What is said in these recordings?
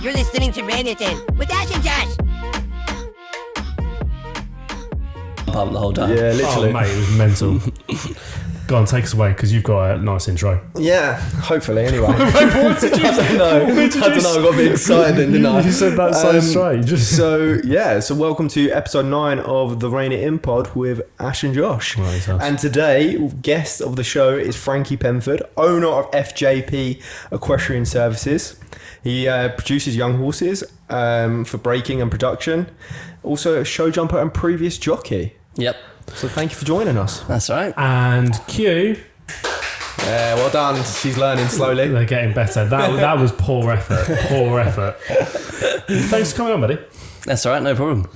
You're listening to Rein with Ash and Josh. Pump the whole time. Yeah, literally. Oh, mate, it was mental. Go on, take us away, because you've got a nice intro. Yeah, hopefully, anyway. What did you I don't know. I got a bit excited then, didn't I? You said that so straight. So welcome to episode 9 of the Rein Pod with Ash and Josh. Right, and today, guest of the show is Frankie Penford, owner of FJP Equestrian Services. He produces young horses for breaking and production. Also a Showjumper and previous jockey. Yep. So thank you for joining us. That's right. And Q. Yeah, well done. She's learning slowly. They're getting better. That was poor effort. Poor effort. Thanks for coming on, buddy. That's all right, no problem.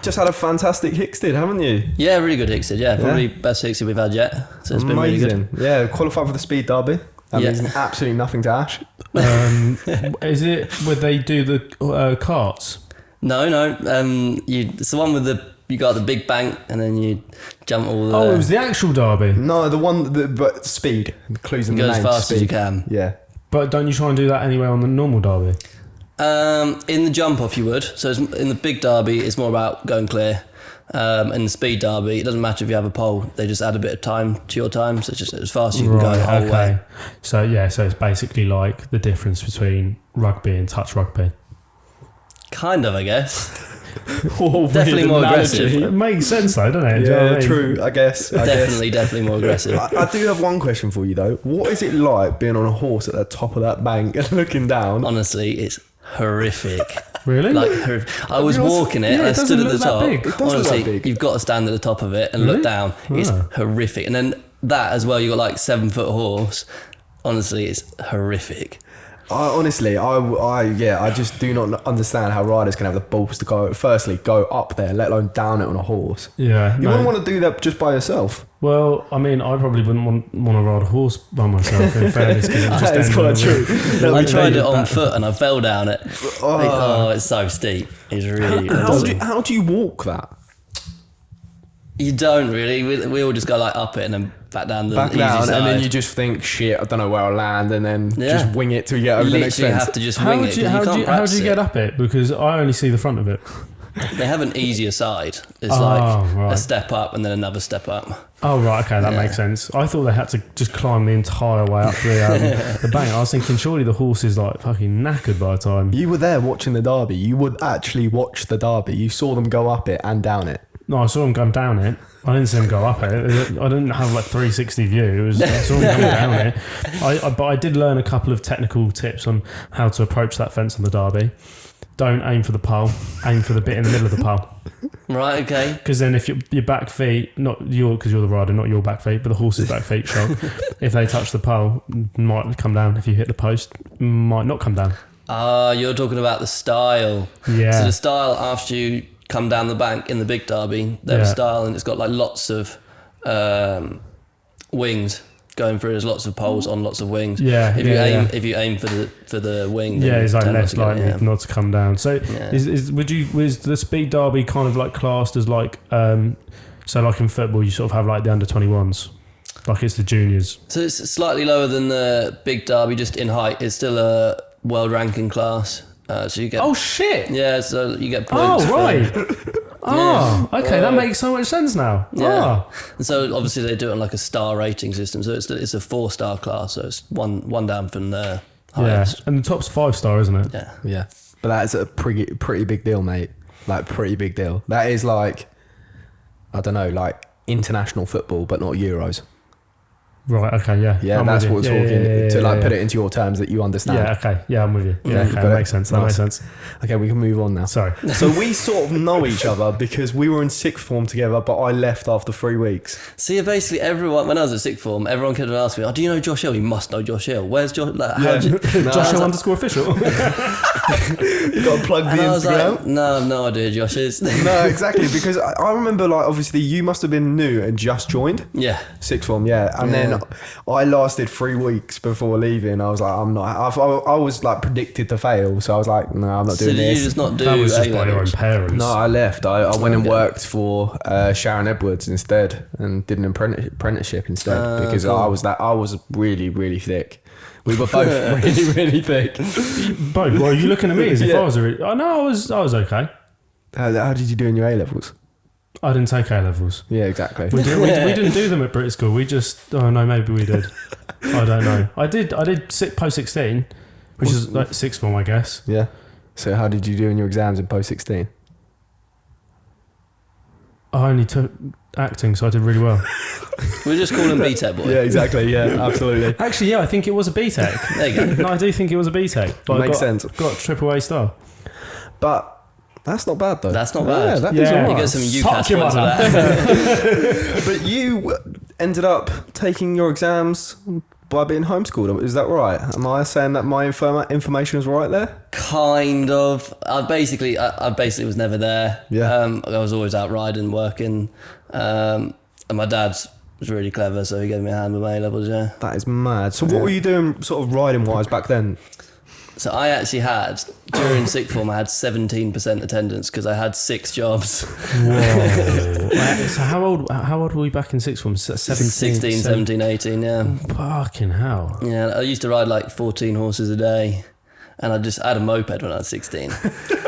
Just had a fantastic Hickstead, haven't you? Yeah, really good Hickstead. Yeah, probably best Hickstead we've had yet. So it's been really good. Yeah, qualified for the Speed Derby. That means absolutely nothing to Ash. Is it where they do the carts? No. It's the one with you got the big bank and then you jump all the... Oh, it was the actual derby. No, the one, but speed. The clues in the Go name. as fast speed. as you can. Yeah. But don't you try and do that anyway on the normal derby? In the jump off you would. So in the big derby, it's more about going clear. In the speed derby, it doesn't matter if you have a pole. They just add a bit of time to your time. So it's just as fast as you can go the whole way. So it's basically like the difference between rugby and touch rugby. Kind of, I guess. Definitely more aggressive. It makes sense though, doesn't it? Yeah, Do you know what I mean? true, I guess. Definitely more aggressive. I do have one question for you though. What is it like being on a horse at the top of that bank and looking down? Honestly, it's horrific. Really? Like horrific. I was walking it and I stood at the top. Honestly, you've got to stand at the top of it and look down. It's horrific. And then that as well, you got like 7 foot horse. Honestly, it's horrific. I just do not understand how riders can have the balls to go up there, let alone down it on a horse. Yeah. You wouldn't want to do that just by yourself. Well, I mean, I probably wouldn't want to ride a horse by myself, in fairness, because it just That is quite true. I tried it on foot and I fell down it. It's so steep. It's really... How do you walk that? You don't really. We all just go like up it and then back down the easy side. And then you just think, shit, I don't know where I'll land, and then just wing it till you get over the next You fence. have to just wing it. How do you get up it? Because I only see the front of it. They have an easier side. It's a step up and then another step up. Oh, right, okay, that makes sense. I thought they had to just climb the entire way up the bank. I was thinking, surely the horse is like fucking knackered by the time. You were there watching the derby. You would actually watch the derby. You saw them go up it and down it. No, I saw them come down it. I didn't see them go up it. I didn't have like 360 view. I saw them come down it. But I did learn a couple of technical tips on how to approach that fence on the derby. Don't aim for the pole. Aim for the bit in the middle of the pole. Right, okay. Because then if your back feet, because you're the rider, not your back feet, but the horse's back feet shock, if they touch the pole, might come down. If you hit the post, might not come down. You're talking about the style. Yeah. So the style after you come down the bank in the big derby, there's a style and it's got like lots of wings going through. There's lots of poles on lots of wings. Yeah. If you aim for the wing, it's like less likely not to come down. So Yeah. was the speed derby kind of like classed as like so like in football you sort of have like the under 21s, like it's the juniors. So it's slightly lower than the big derby, just in height. It's still a world ranking class. So you get... Oh shit! Yeah, so you get points. Oh right. Okay, that makes so much sense now. Yeah. And so obviously they do it on like a star rating system. So it's a 4-star class. So it's one down from the highest. Yeah, and the top's 5-star, isn't it? Yeah. Yeah. But that is a pretty big deal, mate. Like, pretty big deal. That is like, I don't know, like international football, but not Euros. Right, okay, yeah. Yeah, that's what we're talking to, like, put it into your terms that you understand. Yeah, okay, yeah, I'm with you. Yeah, okay, that makes sense. Makes sense. Okay, we can move on now. Sorry. So we sort of know each other because we were in sixth form together, but I left after 3 weeks. See, basically everyone, when I was at sixth form, everyone could have asked me, do you know Josh Hill? You must know Josh Hill. Where's Josh? Like, Josh Hill _official. Got to plug the Instagram. Like, no, I have no idea Josh is. No, exactly, because I remember, like, obviously you must have been new and just joined. Yeah. Sixth form, yeah. And then I lasted 3 weeks before leaving. I was like, I'm not. I was like predicted to fail, so I was like, no, I'm not doing so this. Did you just not do that was just by your own A-levels? parents? No, I left. I went and worked for Sharon Edwards instead, and did an apprenticeship instead because cool. I was really thick. We were both really, really thick. Both? Well, are you looking at me as if I was I was okay. How did you do in your A-levels? I didn't take A-levels. Yeah, exactly. We didn't do them at British school. We just... Oh, no, maybe we did. I don't know. I did post-16, which is like sixth form, I guess. Yeah. So how did you do in your exams in post-16? I only took acting, so I did really well. We'll just call him BTEC boy. Yeah, exactly. Yeah, absolutely. Actually, yeah, I think it was a BTEC. There you go. No, I do think it was a BTEC. But Makes sense. Got a triple A star. But that's not bad, though. That's not bad. Yeah, that is all You right. get some UCAS your points for mother. that. But you ended up taking your exams by being homeschooled. Is that right? Am I saying that my information is right there? Kind of. I basically was never there. Yeah. I was always out riding, working. And my dad was really clever, so he gave me a hand with my A-levels, yeah. That is mad. So what were you doing sort of riding-wise back then? So I actually had, during sixth form, I had 17% attendance because I had 6 jobs. Whoa. So how old were we back in sixth form? 16, 17, 18, yeah. Fucking hell. Yeah, I used to ride like 14 horses a day. And I had a moped when I was 16.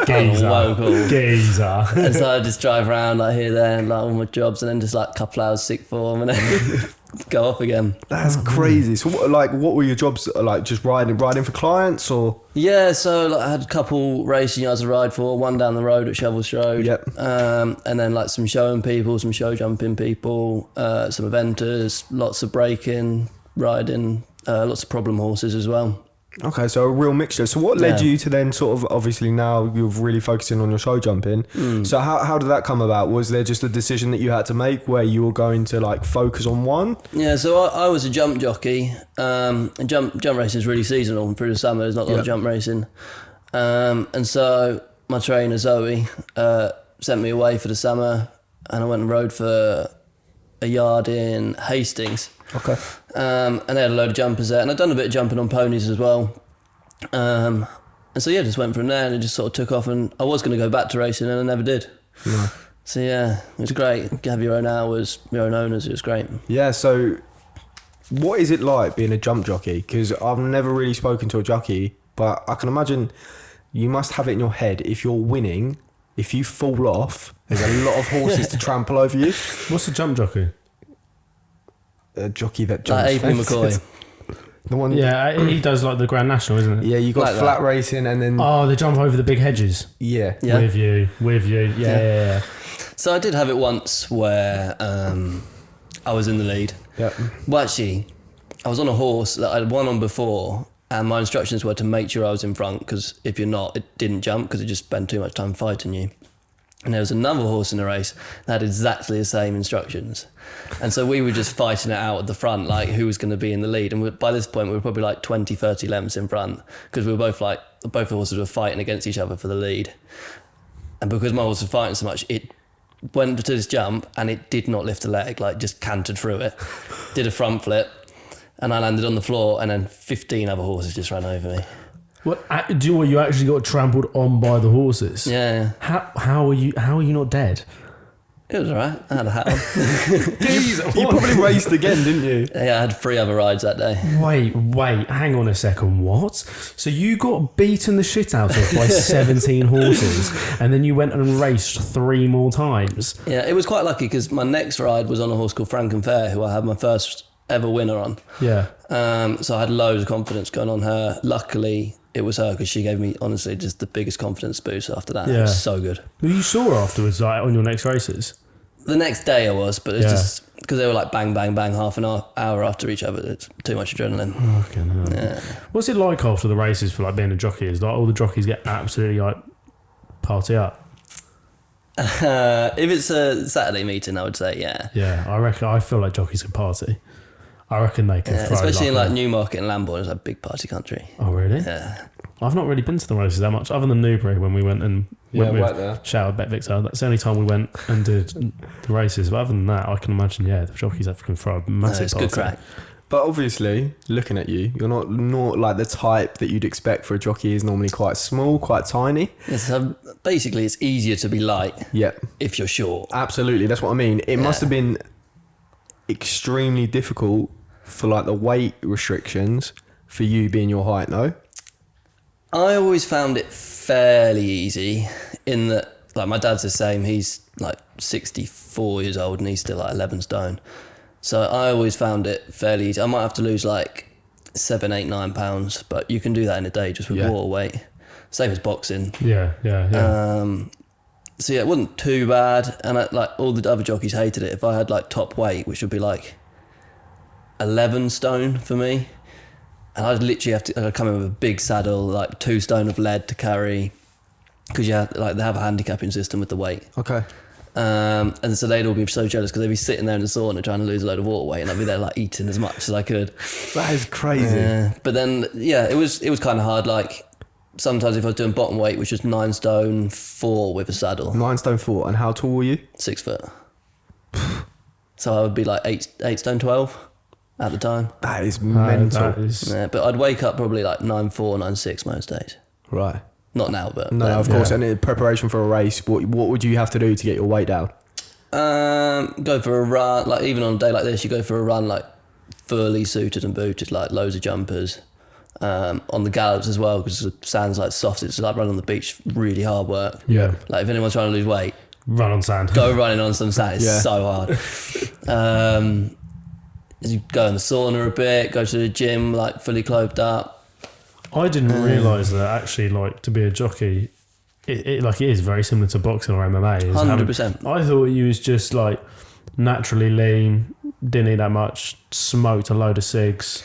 Geezer. Local. Geezer. And so I just drive around like here, there, and like all my jobs, and then just like a couple hours sixth form, and then go off again. That's crazy. So what were your jobs like? Just riding for clients or? Yeah, so like, I had a couple racing yards to ride for, one down the road at Shovel's Road. Yep. And then like some showing people, some show jumping people, some eventers, lots of breaking, riding, lots of problem horses as well. Okay, so a real mixture. So what led you to then sort of, obviously now you're really focusing on your show jumping. So how did that come about? Was there just a decision that you had to make where you were going to like focus on one? Yeah, so I was a jump jockey. And jump racing is really seasonal. Through the summer, there's not a lot of jump racing. And so my trainer, Zoe, sent me away for the summer, and I went and rode for a yard in Hastings. Okay. And they had a load of jumpers there, and I'd done a bit of jumping on ponies as well. And so yeah, just went from there, and it just sort of took off, and I was going to go back to racing, and I never did. No. So yeah, it was great. Have your own hours, your own owners, it was great. Yeah, so what is it like being a jump jockey? Because I've never really spoken to a jockey, but I can imagine you must have it in your head, if you're winning, if you fall off, there's a lot of horses to trample over you. What's a jump jockey? A jockey that jumps Like Avery fences. McCoy. The one. Yeah, he does like the Grand National, isn't it? Yeah, you got Like flat that. racing and then Oh, they jump over the big hedges. yeah. Yeah. With you. Yeah. So I did have it once where I was in the lead. Yep. Well, actually, I was on a horse that I'd won on before, and my instructions were to make sure I was in front, because if you're not, it didn't jump because it just spent too much time fighting you. And there was another horse in the race that had exactly the same instructions. And so we were just fighting it out at the front, like who was going to be in the lead. And by this point, we were probably like 20, 30 lengths in front, because we were both the horses were fighting against each other for the lead. And because my horse was fighting so much, it went to this jump and it did not lift a leg, like just cantered through it, did a front flip, and I landed on the floor, and then 15 other horses just ran over me. What do you know? You actually got trampled on by the horses. Yeah. How are you not dead? It was alright. I had a hat on. You probably raced again, didn't you? Yeah, I had 3 other rides that day. Wait, hang on a second. What? So you got beaten the shit out of by 17 horses, and then you went and raced 3 more times? Yeah, it was quite lucky because my next ride was on a horse called Frankie Penford, who I had my first ever winner on. Yeah. So I had loads of confidence going on her. Luckily, it was her, because she gave me, honestly, just the biggest confidence boost after that. Yeah. It was so good. Well, you saw her afterwards, like, on your next races? The next day I was, but it's just because they were like bang, bang, bang, half an hour after each other. It's too much adrenaline. Fucking hell. Yeah. What's it like after the races for like being a jockey? Is like all the jockeys get absolutely like party up? If it's a Saturday meeting, I would say, yeah. Yeah, I feel like jockeys can party. I reckon they can throw especially in like a- Newmarket and Lambourne, it's a big party country. Oh, really? Yeah. I've not really been to the races that much, other than Newbury when we went and went right with there. Shout out Bet Victor. That's the only time we went and did the races. But other than that, I can imagine, the jockeys can throw a massive It's party. good crack. But obviously, looking at you, you're not like the type that you'd expect for a jockey. Is normally quite small, quite tiny. Yeah, so basically, it's easier to be light Yep. if you're short. Absolutely, that's what I mean. It must have been extremely difficult for like the weight restrictions for you being your height, no? I always found it fairly easy in that, like, my dad's the same. He's like 64 years old and he's still like 11 stone. So I always found it fairly easy. I might have to lose like 7, 8, 9 pounds, but you can do that in a day just with water weight. Same as boxing. Yeah. So yeah, it wasn't too bad. And like all the other jockeys hated it. If I had like top weight, which would be like 11 stone for me, and I'd literally I'd come in with a big saddle, like 2 stone of lead to carry, because they have a handicapping system with the weight. Okay. And so they'd all be so jealous because they'd be sitting there in the sauna trying to lose a load of water weight, and I'd be there like eating as much as I could. That is crazy. But then, it was kind of hard. Like sometimes if I was doing bottom weight, which was 9 stone 4 with a saddle. 9 stone 4. And how tall were you? 6 foot. So I would be like 8 stone 12 at the time. That is mental. But I'd wake up probably like 9'4", 9'6" most days. Right. Not now, but no, of course. And in preparation for a race, what would you have to do to get your weight down? Go for a run. Like even on a day like this, you go for a run like fully suited and booted, like loads of jumpers. On the gallops as well, because the sand's like soft. It's like running on the beach, really hard work. Yeah. Like if anyone's trying to lose weight, run on sand. Go running on some sand. It's so hard. You go in the sauna a bit, go to the gym like fully clothed up. I didn't realise that actually, like, to be a jockey, it is very similar to boxing or MMA. 100%. I thought you was just like naturally lean, didn't eat that much, smoked a load of cigs,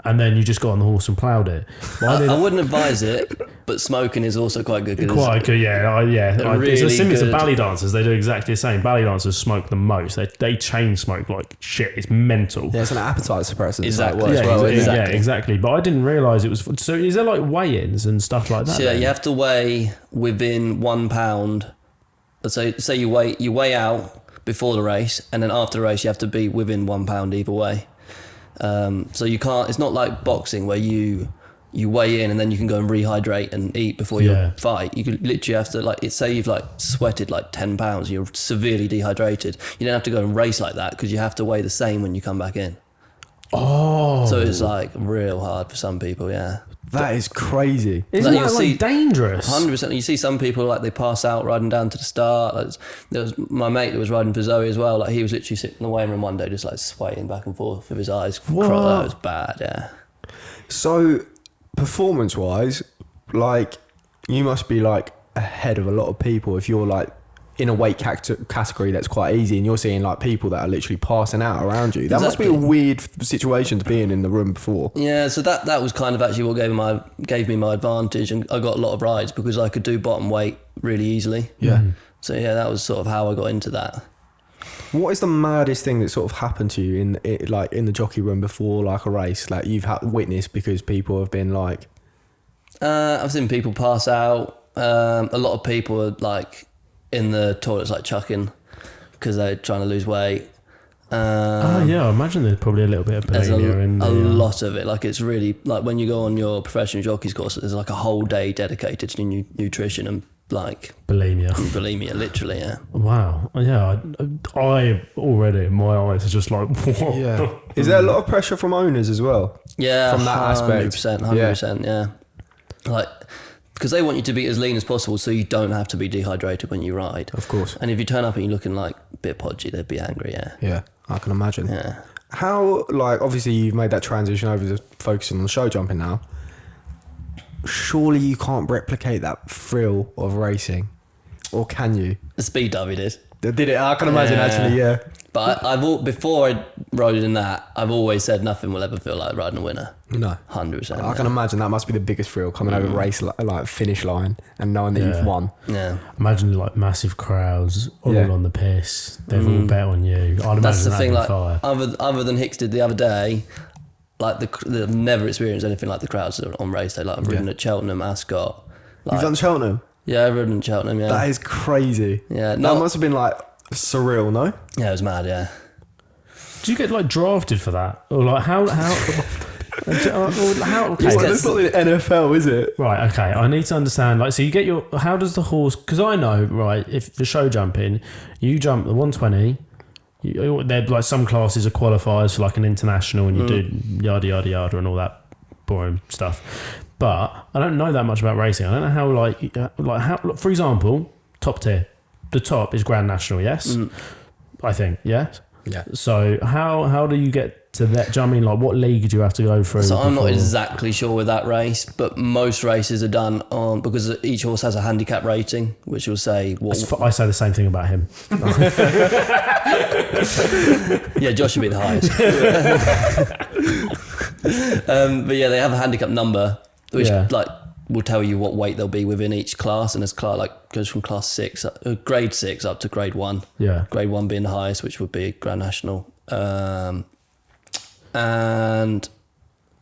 and then you just got on the horse and ploughed it. I wouldn't advise it, but smoking is also quite good. Quite good, yeah. Really it's similar to good. ballet dancers. They do exactly the same. Ballet dancers smoke the most. They chain smoke like shit. It's mental. Yeah, it's an appetite suppressant. Exactly. Exactly. But I didn't realise it was. So is there like weigh-ins and stuff like that? So you have to weigh within 1 pound. So say you weigh out before the race, and then after the race you have to be within 1 pound either way. So you can't. It's not like boxing where you weigh in and then you can go and rehydrate and eat before your fight. You could literally have to say you've like sweated like 10 pounds, you're severely dehydrated. You don't have to go and race like that because you have to weigh the same when you come back in. Oh, so it's like real hard for some people. Yeah, that is crazy. Isn't that like dangerous? 100%. You see some people like they pass out riding down to the start. Like, there was my mate that was riding for Zoe as well. Like he was literally sitting in the weighing room one day, just like swaying back and forth with his eyes. What? That was bad. Yeah. So, performance-wise, like you must be like ahead of a lot of people if you're like in a weight category that's quite easy, and you're seeing like people that are literally passing out around you. That must be a weird situation to be in the room before. Yeah, so that was kind of actually what gave me my advantage, and I got a lot of rides because I could do bottom weight really easily. Yeah. So yeah, that was sort of how I got into that. What is the maddest thing that sort of happened to you in the jockey room before like a race? Like you've had witnessed because people have been like. I've seen people pass out. A lot of people are like in the toilets like chucking because they're trying to lose weight. I imagine there's probably a little bit of bulimia in there. A lot of it. Like it's really like when you go on your professional jockey's course, there's like a whole day dedicated to nutrition and like bulimia, literally. Yeah. Wow. Yeah. I already, my eyes are just like, what? Yeah. Is there a lot of pressure from owners as well? Yeah, from that aspect. 100%. Yeah. Like. Because they want you to be as lean as possible so you don't have to be dehydrated when you ride. Of course. And if you turn up and you're looking like a bit podgy, they'd be angry, yeah. Yeah, I can imagine. Yeah. How, like, obviously you've made that transition over to focusing on the show jumping now. Surely you can't replicate that thrill of racing. Or can you? The speed dive we did. Did it? I can imagine actually, yeah. But before I rode in that, I've always said nothing will ever feel like riding a winner. No. 100%. I can imagine that must be the biggest thrill, coming over race like finish line and knowing that you've won. Yeah. Imagine like massive crowds all on the piss. They've all bet on you. That's the thing. Like other than Hickstead the other day, like they've never experienced anything like the crowds on race day. Like I've ridden at Cheltenham, Ascot. Like, you've done Cheltenham? Yeah, I've ridden at Cheltenham. Yeah. That is crazy. Yeah. That must have been like surreal, no? Yeah, it was mad. Yeah. Do you get like drafted for that, or like how? Okay. Well, it's not the NFL, is it? Right. Okay. I need to understand. Like, so you get your. How does the horse? Because I know, right? If the show jumping, you jump the 120. They're like some classes are qualifiers for like an international, and you do yada yada yada and all that boring stuff. But I don't know that much about racing. I don't know how for example, top tier. The top is Grand National, yes? I think, yes? Yeah. So how do you get to that? Do you know what I mean? Like, what league do you have to go through? So I'm not exactly sure with that race, but most races are done on, because each horse has a handicap rating, which will say I say the same thing about him. Yeah, Josh should be the highest. But yeah, they have a handicap number, which will tell you what weight they'll be within each class, and goes from class 6, grade 6 up to grade 1. Yeah. Grade 1 being the highest, which would be Grand National. And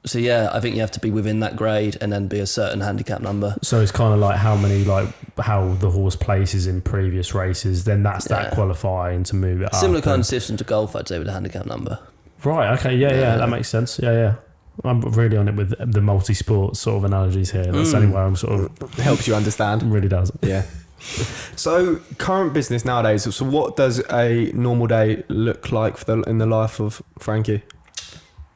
so yeah, I think you have to be within that grade and then be a certain handicap number. So it's kind of like how the horse places in previous races, then that's that qualifying to move it up. Similar kind of system to golf, I'd say, with a handicap number. Right, okay, yeah, that makes sense. Yeah. I'm really on it with the multi-sport sort of analogies here. That's the only way I'm sort of... Helps you understand. It really does. Yeah. So, current business nowadays, so what does a normal day look like in the life of Frankie?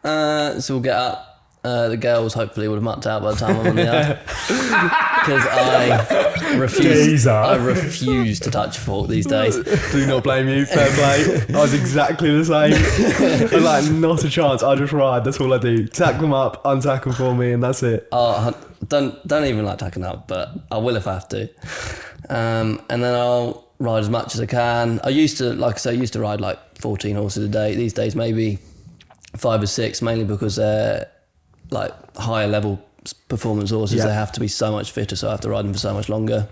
So we'll get up. The girls hopefully would have mucked out by the time I'm on the yard. Because I refuse to touch a fork these days. Do not blame you, fair play. I was exactly the same. Like, not a chance. I just ride, that's all I do. Tack them up, untack them for me, and that's it. Don't even like tacking up, but I will if I have to. And then I'll ride as much as I can. I used to ride like 14 horses a day. These days maybe 5 or 6, mainly because they're like higher level performance horses. They have to be so much fitter, so I have to ride them for so much longer.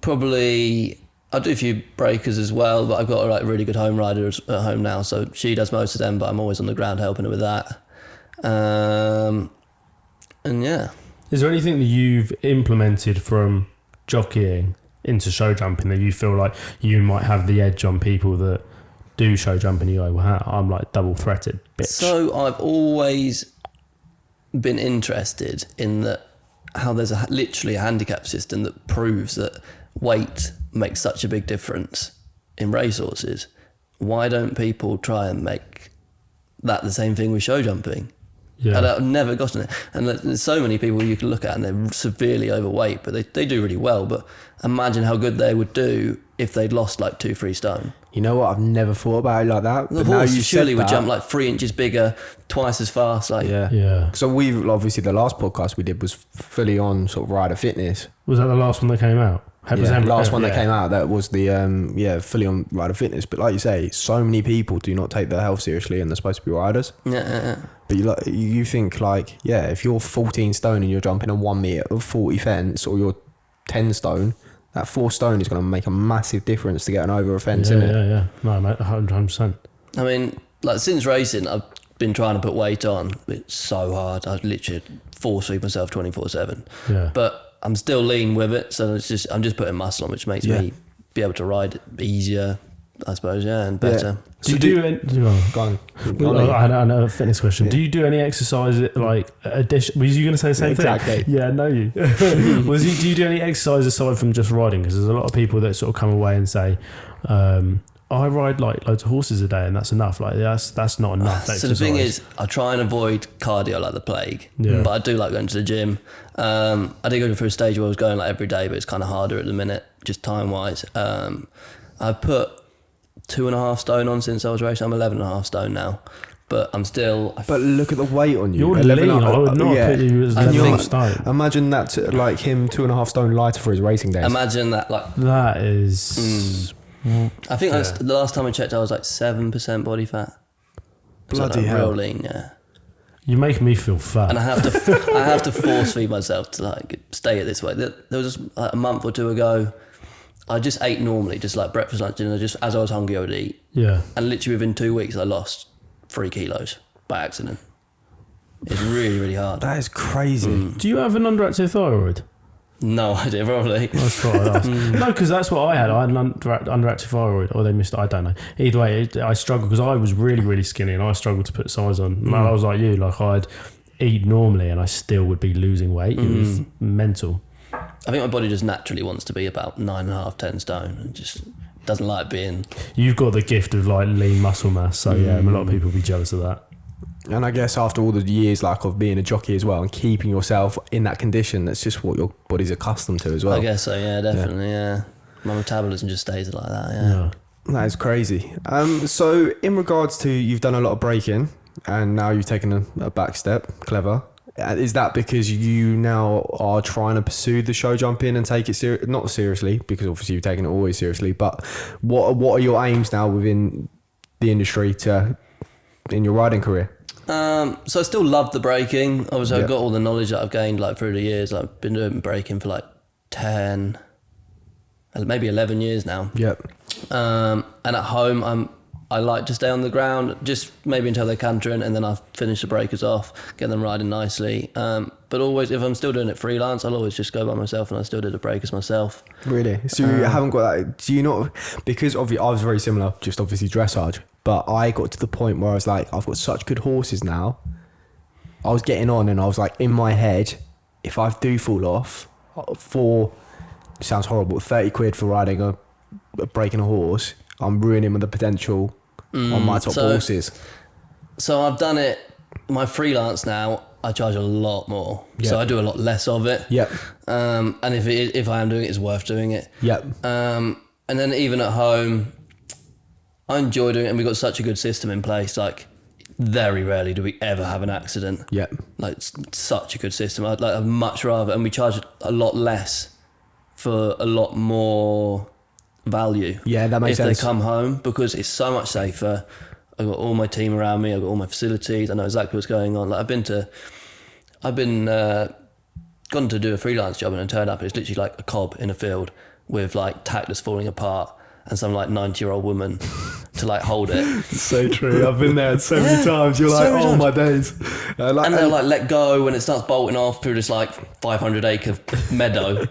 Probably I'll do a few breakers as well, but I've got a really good home rider at home now, so she does most of them, but I'm always on the ground helping her with that. And yeah. Is there anything that you've implemented from jockeying into show jumping that you feel like you might have the edge on people that do show jump and you go, well, I'm like double threated, bitch? So I've always been interested in how there's literally a handicap system that proves that weight makes such a big difference in racehorses. Why don't people try and make that the same thing with show jumping? Yeah. And I've never gotten it. And there's so many people you can look at and they're severely overweight, but they do really well. But imagine how good they would do if they'd lost like 2-3 stone. You know what? I've never thought about it like that. The horse surely would jump like 3 inches bigger, twice as fast. Like yeah. So we've obviously the last podcast we did was fully on sort of rider fitness. Was that the last one that came out? Last one that came out, that was the fully on rider fitness. But like you say, so many people do not take their health seriously and they're supposed to be riders. Yeah. But you think like, if you're 14 stone and you're jumping a 1 meter of 40 fence, or you're 10 stone, that 4 stone is going to make a massive difference to getting over a fence, isn't it? Yeah. No, mate, 100%. I mean, like since racing, I've been trying to put weight on. It's so hard. I literally force feed myself 24/7. Yeah. But I'm still lean with it, so I'm just putting muscle on, which makes me be able to ride it easier, I suppose, and better. Yeah. Go on. I had another fitness question. Yeah. Do you do any exercise like addition? Was you going to say the same thing? Exactly. Yeah, I know you. Do you do any exercise aside from just riding? Because there's a lot of people that sort of come away and say, I ride like loads of horses a day and that's enough. Like that's not enough exercise. So the thing is, I try and avoid cardio like the plague, but I do like going to the gym. I did go through a stage where I was going like every day, but it's kind of harder at the minute, just time wise. I've put 2.5 stone on since I was racing. I'm 11.5 stone now, but I'm still. But look at the weight on you. You're lean. I would not put you as 11.5 stone. Imagine that, like him 2.5 stone lighter for his racing days. Imagine that, like that is. I think the last time I checked, I was like 7% body fat. Bloody hell! Real lean, yeah. You make me feel fat, and I have to force feed myself to like stay at this weight. There was just like a month or two ago, I just ate normally, just like breakfast, lunch, dinner. Just as I was hungry, I would eat. Yeah. And literally within 2 weeks, I lost 3 kilos by accident. It's really, really hard. That is crazy. Do you have an underactive thyroid? No idea, probably. That's what I asked. No, because that's what I had. I had an underactive thyroid, or they missed it. I don't know. Either way, I struggled because I was really, really skinny and I struggled to put size on. And I was like you, like I'd eat normally and I still would be losing weight. It was mental. I think my body just naturally wants to be about 9.5, 10 stone and just doesn't like being... You've got the gift of like lean muscle mass, so a lot of people will be jealous of that. And I guess after all the years like of being a jockey as well and keeping yourself in that condition, that's just what your body's accustomed to as well. I guess so, yeah, definitely, yeah. My metabolism just stays like that, yeah. That is crazy. So in regards to, you've done a lot of breaking and now you've taken a back step. Clever. Is that because you now are trying to pursue the show jumping and take it not seriously, because obviously you've taken it always seriously, but what are your aims now within the industry in your riding career? So I still love the breaking. Obviously, I've got all the knowledge that I've gained like through the years. I've been doing breaking for like 10, maybe 11 years now. Yep. And at home, I like to stay on the ground, just maybe until they're cantering, and then I finish the breakers off, get them riding nicely. But always, if I'm still doing it freelance, I'll always just go by myself, and I still do the breakers myself. Really? So you haven't got that? Do you not? Because obviously, I was very similar, just obviously dressage. But I got to the point where I was like, I've got such good horses now. I was getting on, and I was like, in my head, if I do fall off for, it sounds horrible, 30 quid for riding breaking a horse, I'm ruining the potential on my top horses. So I've done it, my freelance now, I charge a lot more. Yep. So I do a lot less of it. Yep. And if I am doing it, it's worth doing it. Yep. And then even at home, I enjoy doing it, and we've got such a good system in place. Like, very rarely do we ever have an accident. Yep. Like, such a good system. I'd much rather, and we charge a lot less for a lot more value. Yeah, that makes sense. If they come home, because it's so much safer. I've got all my team around me. I've got all my facilities. I know exactly what's going on. Like, I've been gone to do a freelance job and turned up, and it's literally like a cob in a field with like tack that's falling apart and some like 90-year-old woman to like hold it. So true. I've been there so many times. You're like, oh my days. And they'll like let go when it starts bolting off through this like 500 acre meadow.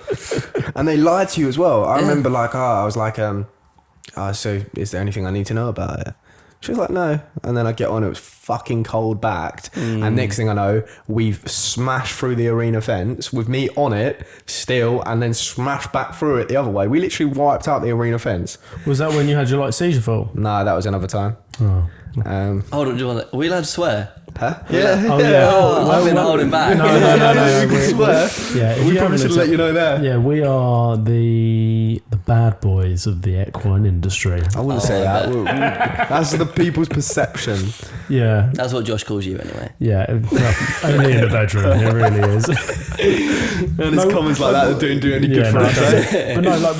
And they lie to you as well. I remember like, I was like, so is there anything I need to know about it? She was like, no. And then I get on, it was fucking cold backed. And next thing I know, we've smashed through the arena fence with me on it still, and then smashed back through it the other way. We literally wiped out the arena fence. Was that when you had your like seizure fall? No, that was another time. Oh. Hold on, are we allowed to swear? Huh? Yeah. Oh, yeah. Oh, I've been holding back. No. You can swear. Yeah, we probably should let you know there. Yeah, we are the bad boys of the equine industry. I wouldn't say that. That's the people's perception. Yeah. That's what Josh calls you anyway. Yeah, only in the bedroom. It really is. And his comments like that don't do any good for us. But no, like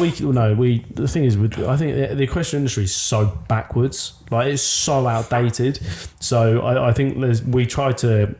the thing is, I think the equestrian industry is so backwards. Like, it's so outdated. So I think we try to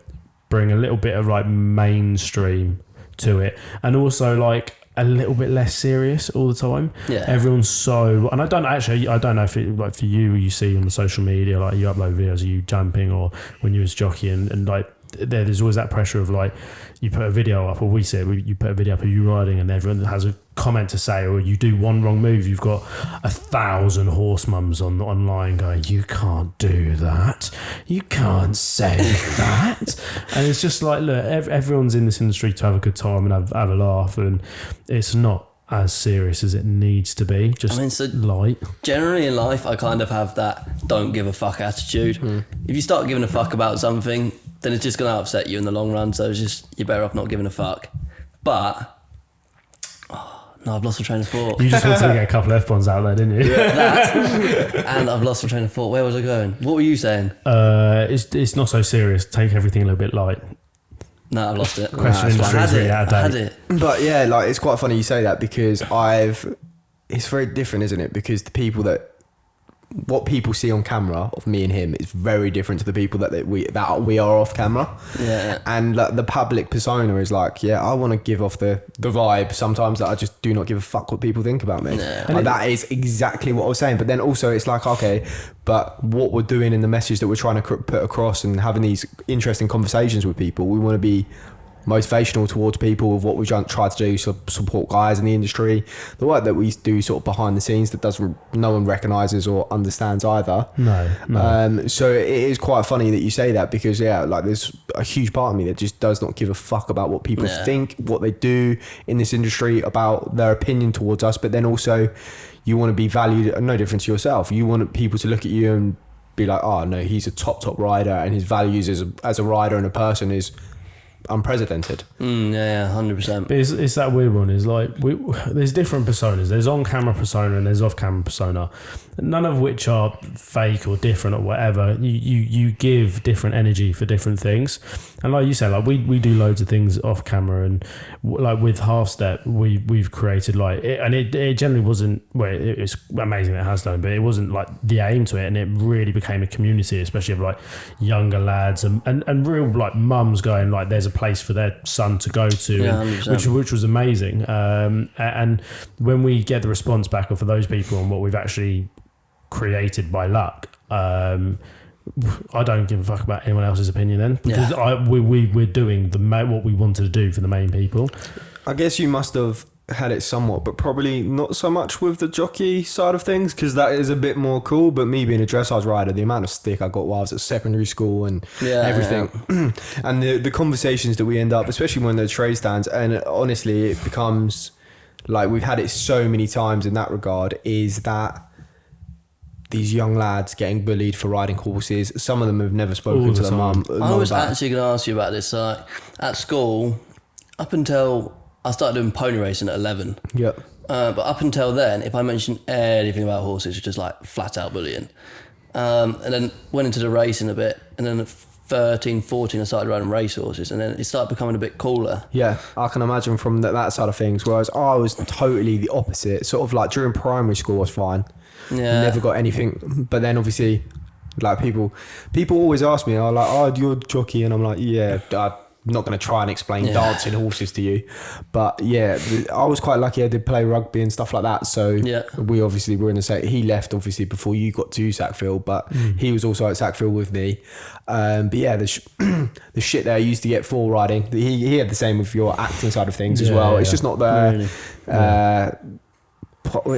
bring a little bit of like mainstream to it, and also like a little bit less serious all the time. Yeah. Everyone's so, and I don't know if it, like for you see on the social media, like you upload videos of you jumping, or when you was jockey, and like there's always that pressure of like, you put a video up, or you put a video up of you riding, and everyone has a comment to say, or you do one wrong move, you've got 1,000 horse mums online going, you can't do that, you can't say that. And it's just like, look, everyone's in this industry to have a good time and have a laugh, and it's not as serious as it needs to be. Just light. Generally in life, I kind of have that don't give a fuck attitude. If you start giving a fuck about something, then it's just going to upset you in the long run. So it's just, you're better off not giving a fuck. But no, I've lost my train of thought. You just wanted to get a couple of F-bombs out there, didn't you? And I've lost my train of thought. Where was I going? What were you saying? It's not so serious. Take everything a little bit light. No, I've lost it. Question industry is really out of date. But yeah, like, it's quite funny you say that, because it's very different, isn't it? Because the people what people see on camera of me and him is very different to the people that we are off camera. Yeah. And like, the public persona is like, yeah, I want to give off the vibe sometimes that I just do not give a fuck what people think about me. Yeah. Like, that is exactly what I was saying. But then also it's like, okay, but what we're doing in the message that we're trying to put across and having these interesting conversations with people, we want to be motivational towards people with what we try to do, so support guys in the industry, the work that we do sort of behind the scenes that no one recognises or understands either. No. So it is quite funny that you say that, because like, there's a huge part of me that just does not give a fuck about what people think, what they do in this industry, about their opinion towards us. But then also, you want to be valued, no different to yourself. You want people to look at you and be like, oh no, he's a top rider, and his values as a rider and a person is unprecedented. Yeah, 100%. But it's that weird one. Is like there's different personas. There's on camera persona and there's off camera persona. None of which are fake or different or whatever. You give different energy for different things. And like you say, like we do loads of things off camera, and like with Half Step, we've created like it, and it generally wasn't. Well, it's amazing it has done, but it wasn't like the aim to it, and it really became a community, especially of like younger lads and real like mums going like there's a place for their son to go to, which was amazing. And when we get the response back for those people and what we've actually created by luck, I don't give a fuck about anyone else's opinion then, because we're doing what we wanted to do for the main people. I guess you must have had it somewhat, but probably not so much with the jockey side of things, because that is a bit more cool. But me being a dressage rider, the amount of stick I got while I was at secondary school and everything, and the conversations that we end up, especially when they're trade stands, and honestly it becomes like we've had it so many times in that regard, is that these young lads getting bullied for riding horses. Some of them have never spoken to their mum. I was actually going to ask you about this. Like at school, up until I started doing pony racing at 11. Yep. But up until then, if I mentioned anything about horses, it was just like flat out bullying. And then went into the racing a bit, and then at 13, 14, I started riding race horses, and then it started becoming a bit cooler. Yeah, I can imagine from that side of things. Whereas I was totally the opposite. Sort of like during primary school, I was fine. Yeah. Never got anything. But then obviously, like people always ask me, "Oh, like, oh, you're a jockey," and I'm like, "Yeah, I'm not going to try and explain dancing horses to you." But yeah, I was quite lucky. I did play rugby and stuff like that. So we obviously were in the same. He left obviously before you got to Sackville, but he was also at Sackville with me. But yeah, the shit that I used to get for riding, he had the same with your acting side of things as well. It's just not the. Really?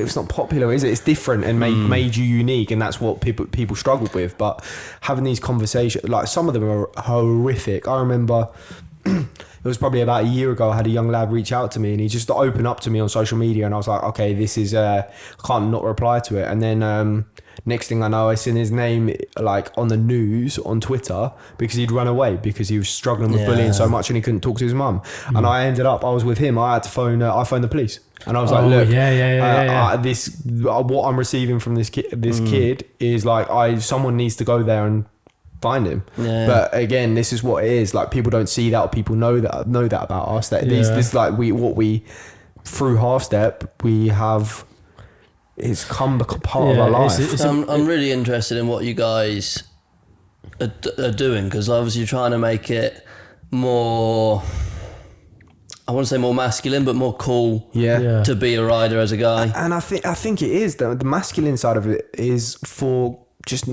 It's not popular, is it? It's different and made you unique, and that's what people struggled with. But having these conversations, like some of them are horrific. I remember it was probably about a year ago, I had a young lad reach out to me, and he just opened up to me on social media, and I was like, okay, this is I can't not reply to it. And then next thing I know, I seen his name like on the news on Twitter because he'd run away because he was struggling with bullying so much and he couldn't talk to his mum. And I was with him. I had to phone the police. And I was like, look, this what I'm receiving from this kid is like someone needs to go there and find him. But again, this is what it is. Like people don't see that, or people know that about us. That this like we through Half Step we have. It's come part of our life. I'm really interested in what you guys are doing, because obviously you're trying to make it more. I want to say more masculine, but more cool to be a rider as a guy. And I think it is. The masculine side of it is for just...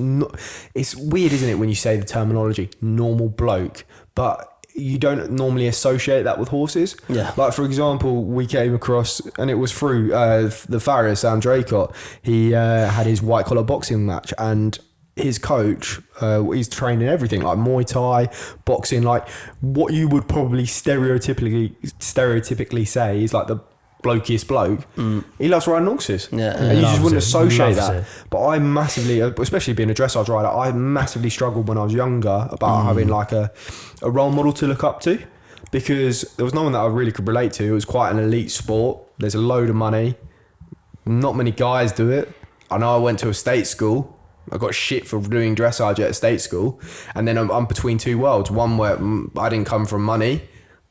it's weird, isn't it, when you say the terminology, normal bloke, but you don't normally associate that with horses. Yeah. Like, for example, we came across, and it was through the farrier, Sam Draycott. He had his white-collar boxing match, and his coach, he's training everything like Muay Thai, boxing, like what you would probably stereotypically say is like the blokiest bloke. He loves riding horses. And you just wouldn't associate that. But I massively, especially being a dressage rider, I massively struggled when I was younger about having like a role model to look up to, because there was no one that I really could relate to. It was quite an elite sport. There's a load of money. Not many guys do it. I know I went to a state school. I got shit for doing dressage at a state school, and then I'm between two worlds. One where I didn't come from money.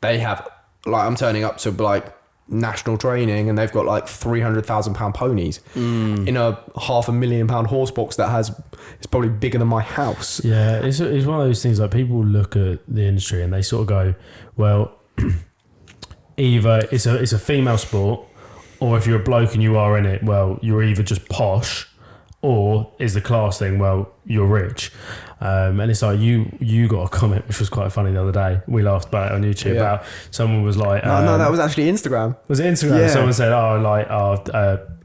They have, like, I'm turning up to like national training, and they've got like £300,000 ponies in a £500,000 horse box that it's probably bigger than my house. Yeah, it's one of those things, like people look at the industry and they sort of go, well, either it's a female sport, or if you're a bloke and you are in it, well, you're either just posh, or is the class thing, well, you're rich. And it's like you got a comment which was quite funny the other day. We laughed about it on YouTube about someone was like... No, that was actually Instagram. Was it Instagram? Yeah. Someone said,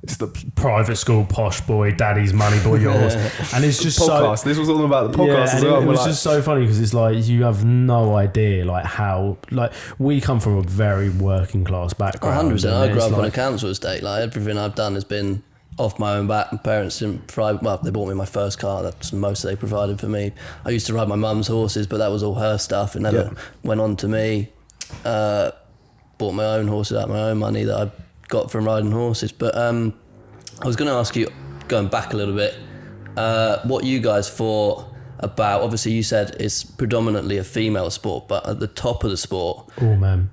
it's the private school posh boy, daddy's money boy, yours. And it's just podcast. This was all about the podcast as well. It was just so funny because it's like you have no idea like how, like, we come from a very working class background. 100%. I grew up on a council estate. Like everything I've done has been off my own back. My parents didn't provide. Well, they bought me my first car. That's most they provided for me. I used to ride my mum's horses, but that was all her stuff. It never went on to me. Bought my own horses out of my own money that I got from riding horses. But I was going to ask you, going back a little bit, what you guys thought about. Obviously, you said it's predominantly a female sport, but at the top of the sport, oh man,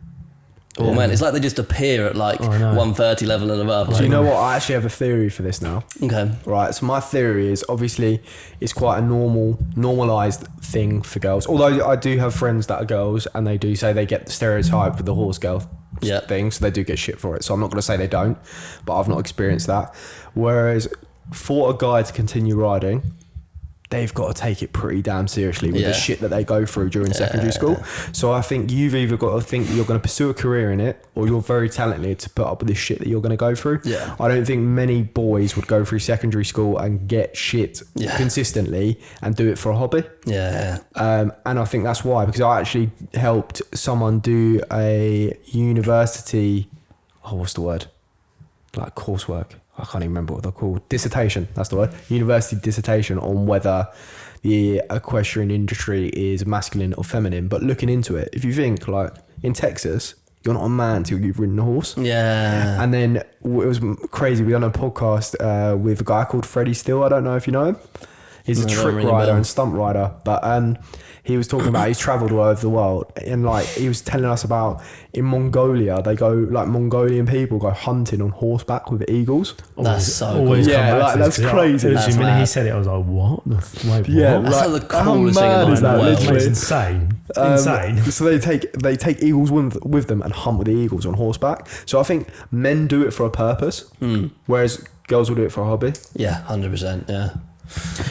it's like they just appear at like 130 level and above. Do you know what? I actually have a theory for this now. Okay. Right. So my theory is obviously it's quite a normalized thing for girls. Although I do have friends that are girls and they do say they get the stereotype with the horse girl thing, so they do get shit for it. So I'm not going to say they don't, but I've not experienced that. Whereas for a guy to continue riding, they've got to take it pretty damn seriously with the shit that they go through during secondary school. So I think you've either got to think you're going to pursue a career in it, or you're very talented to put up with this shit that you're going to go through. Yeah. I don't think many boys would go through secondary school and get shit consistently and do it for a hobby. Yeah. And I think that's why, because I actually helped someone do a university, what's the word? Like coursework. I can't even remember what they're called. Dissertation, that's the word. University dissertation on whether the equestrian industry is masculine or feminine. But looking into it, if you think like in Texas, you're not a man till you've ridden a horse. Yeah. And then it was crazy. We were on a podcast with a guy called Freddie Steele. I don't know if you know him. He's a trick rider and stunt rider. But he was talking about he's travelled all over the world, and like he was telling us about in Mongolia, they go like Mongolian people go hunting on horseback with eagles. That's so cool. Always Yeah, like, that's crazy. That's When mad. he said it, I was like, what? Wait, Yeah, what? That's like, like the coolest thing in the that, world. literally? It's insane. Insane. So they take eagles with them and hunt with the eagles on horseback. So I think men do it for a purpose, whereas girls will do it for a hobby. Yeah, 100%. Yeah.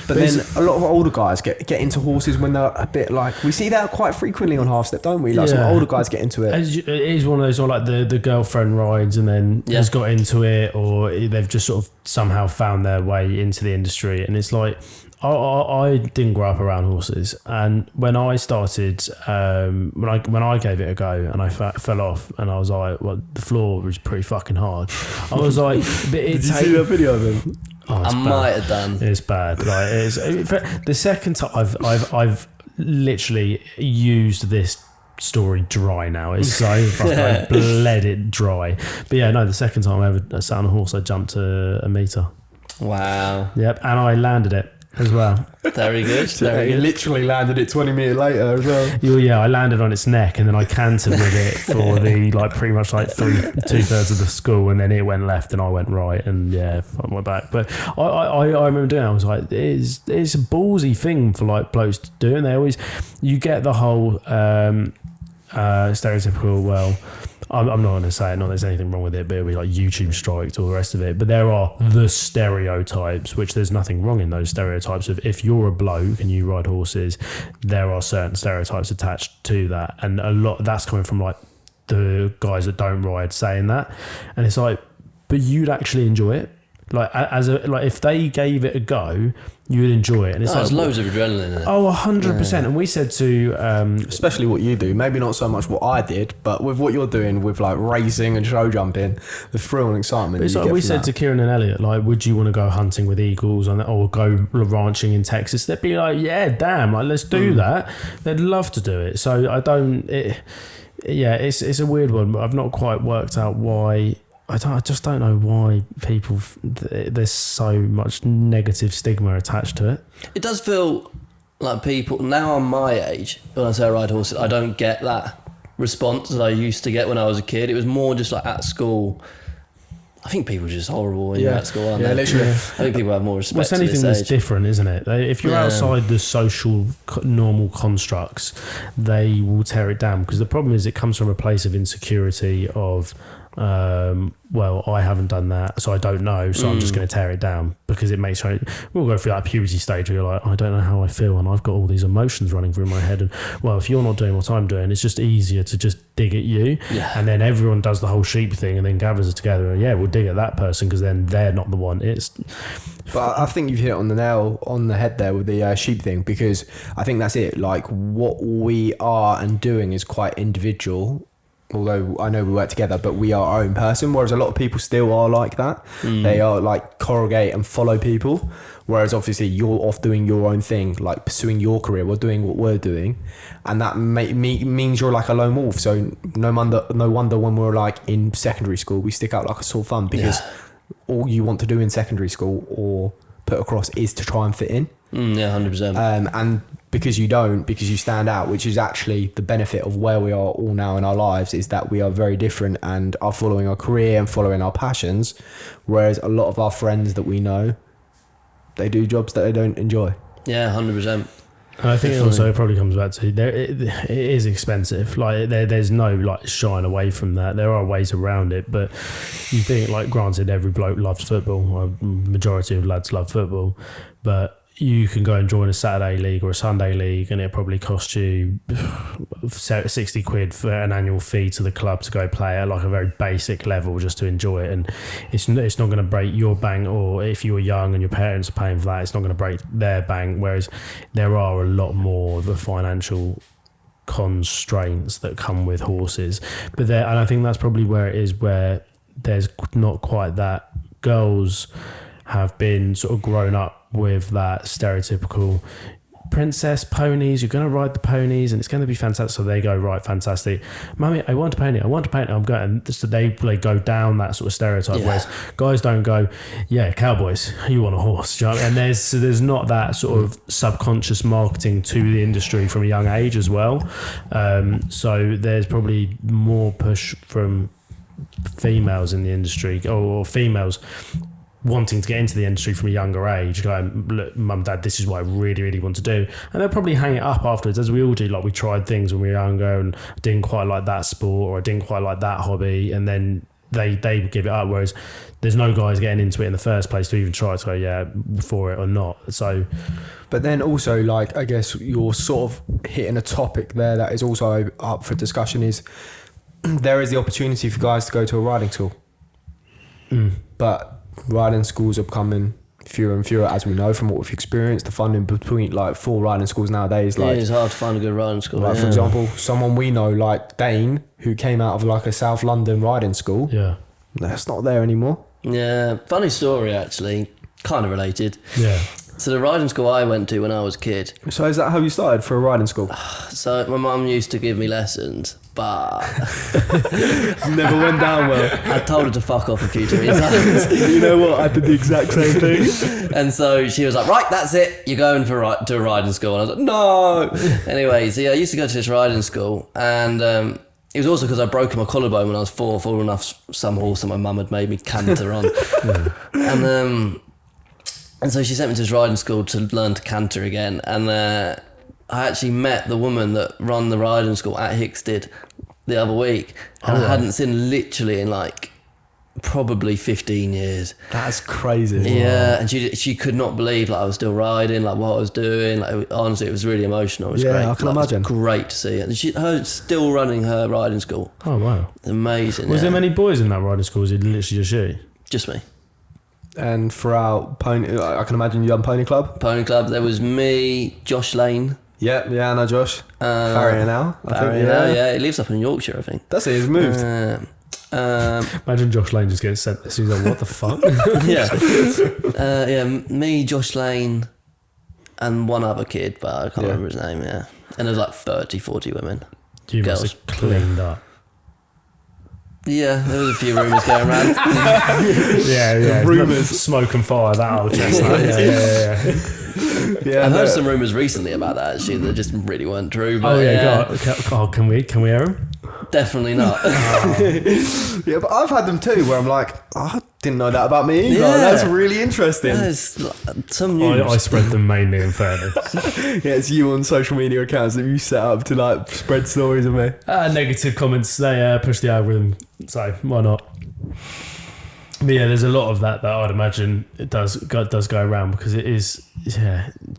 But then a lot of older guys get into horses when they're a bit like, we see that quite frequently on half step, don't we? Like some older guys get into it. It is one of those, or like the girlfriend rides and then has got into it, or they've just sort of somehow found their way into the industry. And it's like, I didn't grow up around horses, and when I started, when I gave it a go and I fell off, and I was like, well, the floor was pretty fucking hard. I was like, Did you see that video of him? I might have done. It's bad. Like the second time I've literally used this story dry now. It's so fucking I bled it dry. But yeah, no, the second time I ever sat on a horse, I jumped a meter. Wow. Yep, and I landed it as well. Very good. Very He good. literally landed it 20 metres later as well. Yeah, I landed on its neck and then I cantered with it for the like pretty much like 2/3 of the school, and then it went left and I went right, and I went back. But I remember doing it. I was like, it's a ballsy thing for like blokes to do, and they always, you get the whole stereotypical, well, I'm not going to say it, not that there's anything wrong with it, but it'll be like YouTube strikes, all the rest of it. But there are the stereotypes, which there's nothing wrong in those stereotypes of if you're a bloke and you ride horses, there are certain stereotypes attached to that. And a lot that's coming from like the guys that don't ride saying that. And it's like, but you'd actually enjoy it. Like if they gave it a go, you would enjoy it. And it's There's like, loads of adrenaline in it. Oh, 100%. And we said to Especially what you do, maybe not so much what I did, but with what you're doing with like racing and show jumping, the thrill and excitement. It's like we said to Kieran and Elliot, like, would you want to go hunting with eagles or go ranching in Texas? They'd be like, yeah, damn, like, let's do that. They'd love to do it. So it's a weird one, but I've not quite worked out why. I just don't know why people, there's so much negative stigma attached to it. It does feel like people, now I'm my age, when I say I ride horses, I don't get that response that I used to get when I was a kid. It was more just like at school. I think people are just horrible when you're at school, aren't they? Literally. I think people have more respect It's to anything this that's age. different, isn't it? If you're outside the social normal constructs, they will tear it down, because the problem is it comes from a place of insecurity of, well, I haven't done that, so I don't know, so I'm just going to tear it down, because it makes we'll go through that puberty stage where you're like, I don't know how I feel, and I've got all these emotions running through my head, and well, if you're not doing what I'm doing, it's just easier to just dig at you, and then everyone does the whole sheep thing and then gathers it together, and we'll dig at that person because then they're not the one. But I think you've hit on the nail on the head there with the sheep thing, because I think that's it. Like what we are and doing is quite individual. although I know we work together, but we are our own person, whereas a lot of people still are like that. They are like corrugate and follow people, whereas obviously you're off doing your own thing, like pursuing your career. We're doing what we're doing, and that means you're like a lone wolf. So no wonder when we were like in secondary school, we stick out like a sore thumb, because all you want to do in secondary school or put across is to try and fit in. 100%. And because you stand out, which is actually the benefit of where we are all now in our lives, is that we are very different and are following our career and following our passions, whereas a lot of our friends that we know, they do jobs that they don't enjoy. 100%. And I think it also probably comes back to it is expensive. Like there's no like shying away from that. There are ways around it, but you think, like, granted, every bloke loves football, or majority of lads love football, but you can go and join a Saturday league or a Sunday league, and it probably cost you 60 quid for an annual fee to the club to go play at like a very basic level just to enjoy it. And it's not going to break your bank, or if you were young and your parents are paying for that, it's not going to break their bank. Whereas there are a lot more of the financial constraints that come with horses. And I think that's probably where it is, where there's not quite that. Girls have been sort of grown up with that stereotypical princess ponies, you're going to ride the ponies and it's going to be fantastic. So they go, right, fantastic, mummy, I want a pony, I'm going. So they go down that sort of stereotype, whereas guys don't go, yeah, cowboys, you want a horse. Do you know what I mean? And there's not that sort of subconscious marketing to the industry from a young age as well. So there's probably more push from females in the industry, or females wanting to get into the industry from a younger age, going, look, mum, dad, this is what I really, really want to do. And they'll probably hang it up afterwards, as we all do. Like, we tried things when we were younger and didn't quite like that sport, or I didn't quite like that hobby, and then they give it up. Whereas there's no guys getting into it in the first place to even try to go, yeah, for it or not. So, but then also, like, I guess you're sort of hitting a topic there that is also up for discussion, is there is the opportunity for guys to go to a riding school. But riding schools are becoming fewer and fewer, as we know from what we've experienced. The funding between like for riding schools nowadays, like, it's hard to find a good riding school. Like, for example, someone we know, like Dane, who came out of like a South London riding school, that's not there anymore. Yeah, funny story actually, kind of related. Yeah. So the riding school I went to when I was a kid. So is that how you started for a riding school? So my mum used to give me lessons, but never went down well. I told her to fuck off a few times. You know what? I did the exact same thing. And so she was like, right, that's it. You're going to a riding school. And I was like, no. Anyway, so yeah, I used to go to this riding school, and it was also because I broke my collarbone when I was 4, falling off some horse that my mum had made me canter on. And so she sent me to this riding school to learn to canter again. And I actually met the woman that run the riding school at Hickstead the other week. And I hadn't seen literally in like probably 15 years. That's crazy. Yeah, wow. And she could not believe like I was still riding, like what I was doing. Like, honestly, it was really emotional. It was great. I can imagine. It was great to see it. And her still running her riding school. Oh, wow. It's amazing. Was there many boys in that riding school? Was it literally just you? Just me. And throughout Pony, I can imagine you done Pony Club. Pony Club. There was me, Josh Lane. Yeah, I know Josh. Farrier now. Yeah, he lives up in Yorkshire, I think. That's it. He's moved. Imagine Josh Lane just gets sent this. He's like, what the fuck? Me, Josh Lane, and one other kid, but I can't remember his name. Yeah, and there's like 30, 40 women. You girls. must have cleaned up. Yeah, there was a few rumours going around. yeah. Rumours. Smoke and fire, that old chestnut. Yeah. I've heard some rumours recently about that, actually, that just really weren't true. But can we hear them? Definitely not. Yeah, but I've had them too, where I'm like, I didn't know that about me either. Yeah. That's really interesting. There's some news. I spread them mainly in fairness. Yeah, it's you on social media accounts that you set up to like spread stories of me. Negative comments, they push the algorithm, so why not? But yeah, there's a lot of that I'd imagine it does go around, because it is,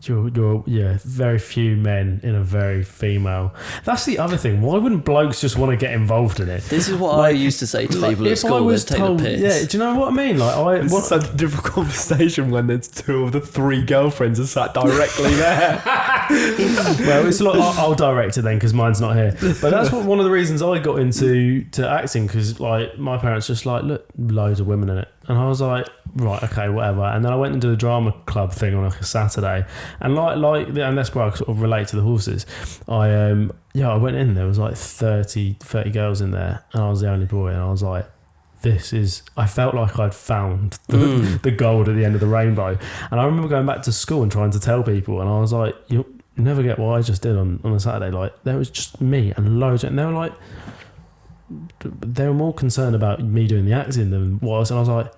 you're very few men in a very female. That's the other thing. Why wouldn't blokes just want to get involved in it? This is what I used to say to people at school. Let's take the piss. Yeah, do you know what I mean? Like, it's such a different conversation when there's two of the three girlfriends are sat directly there. Well, it's a lot. I'll direct it then, because mine's not here. But that's one of the reasons I got into acting, because like my parents just like, look, loads of women in it, and I was like, right, okay, whatever. And then I went into the drama club thing on like a Saturday, and and that's where I sort of relate to the horses. I went in, there was like 30 girls in there, and I was the only boy, and I was like, I felt like I'd found the gold at the end of the rainbow. And I remember going back to school and trying to tell people, and I was like, you'll never get what I just did on a Saturday. Like, there was just me and loads, and they were like, they were more concerned about me doing the acting than what I was. And I was like,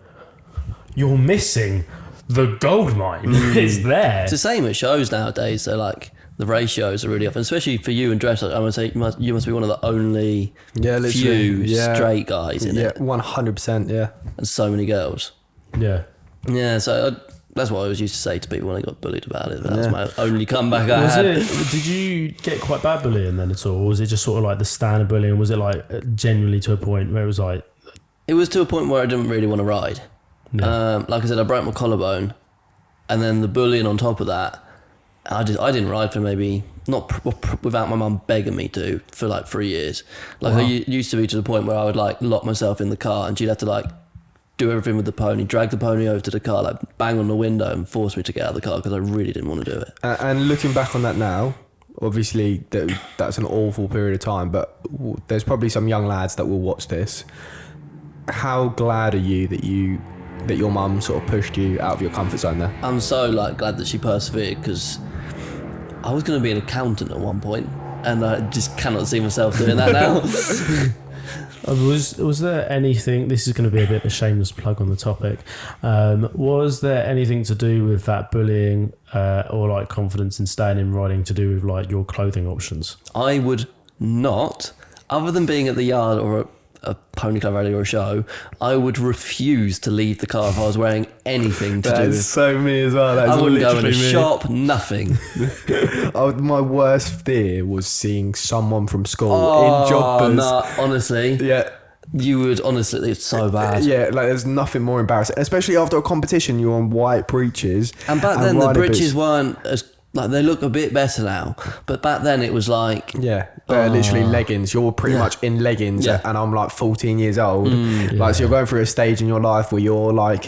you're missing the gold mine. It's there. It's the same at shows nowadays. So like the ratios are really often, especially for you and dress. I would say you must be one of the only few straight guys in it. 100%. Yeah, and so many girls. Yeah. So that's what I always used to say to people when I got bullied about it. But that was my only comeback I had. Did you get quite bad bullying then at all? Or was it just sort of like the standard bullying? Was it like genuinely to a point where it was like? It was to a point where I didn't really want to ride. Yeah. Like I said, I broke my collarbone, and then the bullying on top of that. I didn't ride for maybe, not without my mum begging me to, for like 3 years. Like, I used to be to the point where I would like lock myself in the car, and she'd have to like do everything with the pony, drag the pony over to the car, like bang on the window and force me to get out of the car because I really didn't want to do it. And looking back on that now, obviously that's an awful period of time, but there's probably some young lads that will watch this. How glad are you that your mum sort of pushed you out of your comfort zone there? I'm so like glad that she persevered, because I was going to be an accountant at one point, and I just cannot see myself doing that now. Was there anything, this is going to be a bit of a shameless plug on the topic, was there anything to do with that bullying or like confidence in staying in riding to do with like your clothing options? I would not, other than being at the yard or a pony club rally or a show, I would refuse to leave the car if I was wearing anything to do with. That's so me as well. I wouldn't go in a shop, nothing. My worst fear was seeing someone from school in joggers. No, honestly. Yeah. You would, honestly, it's so bad. Yeah, like there's nothing more embarrassing, especially after a competition. You're on white breeches, and back then the breeches weren't as, like, they look a bit better now, but back then it was like, they're literally leggings. You're pretty much in leggings, and I'm like 14 years old. So you're going through a stage in your life where you're like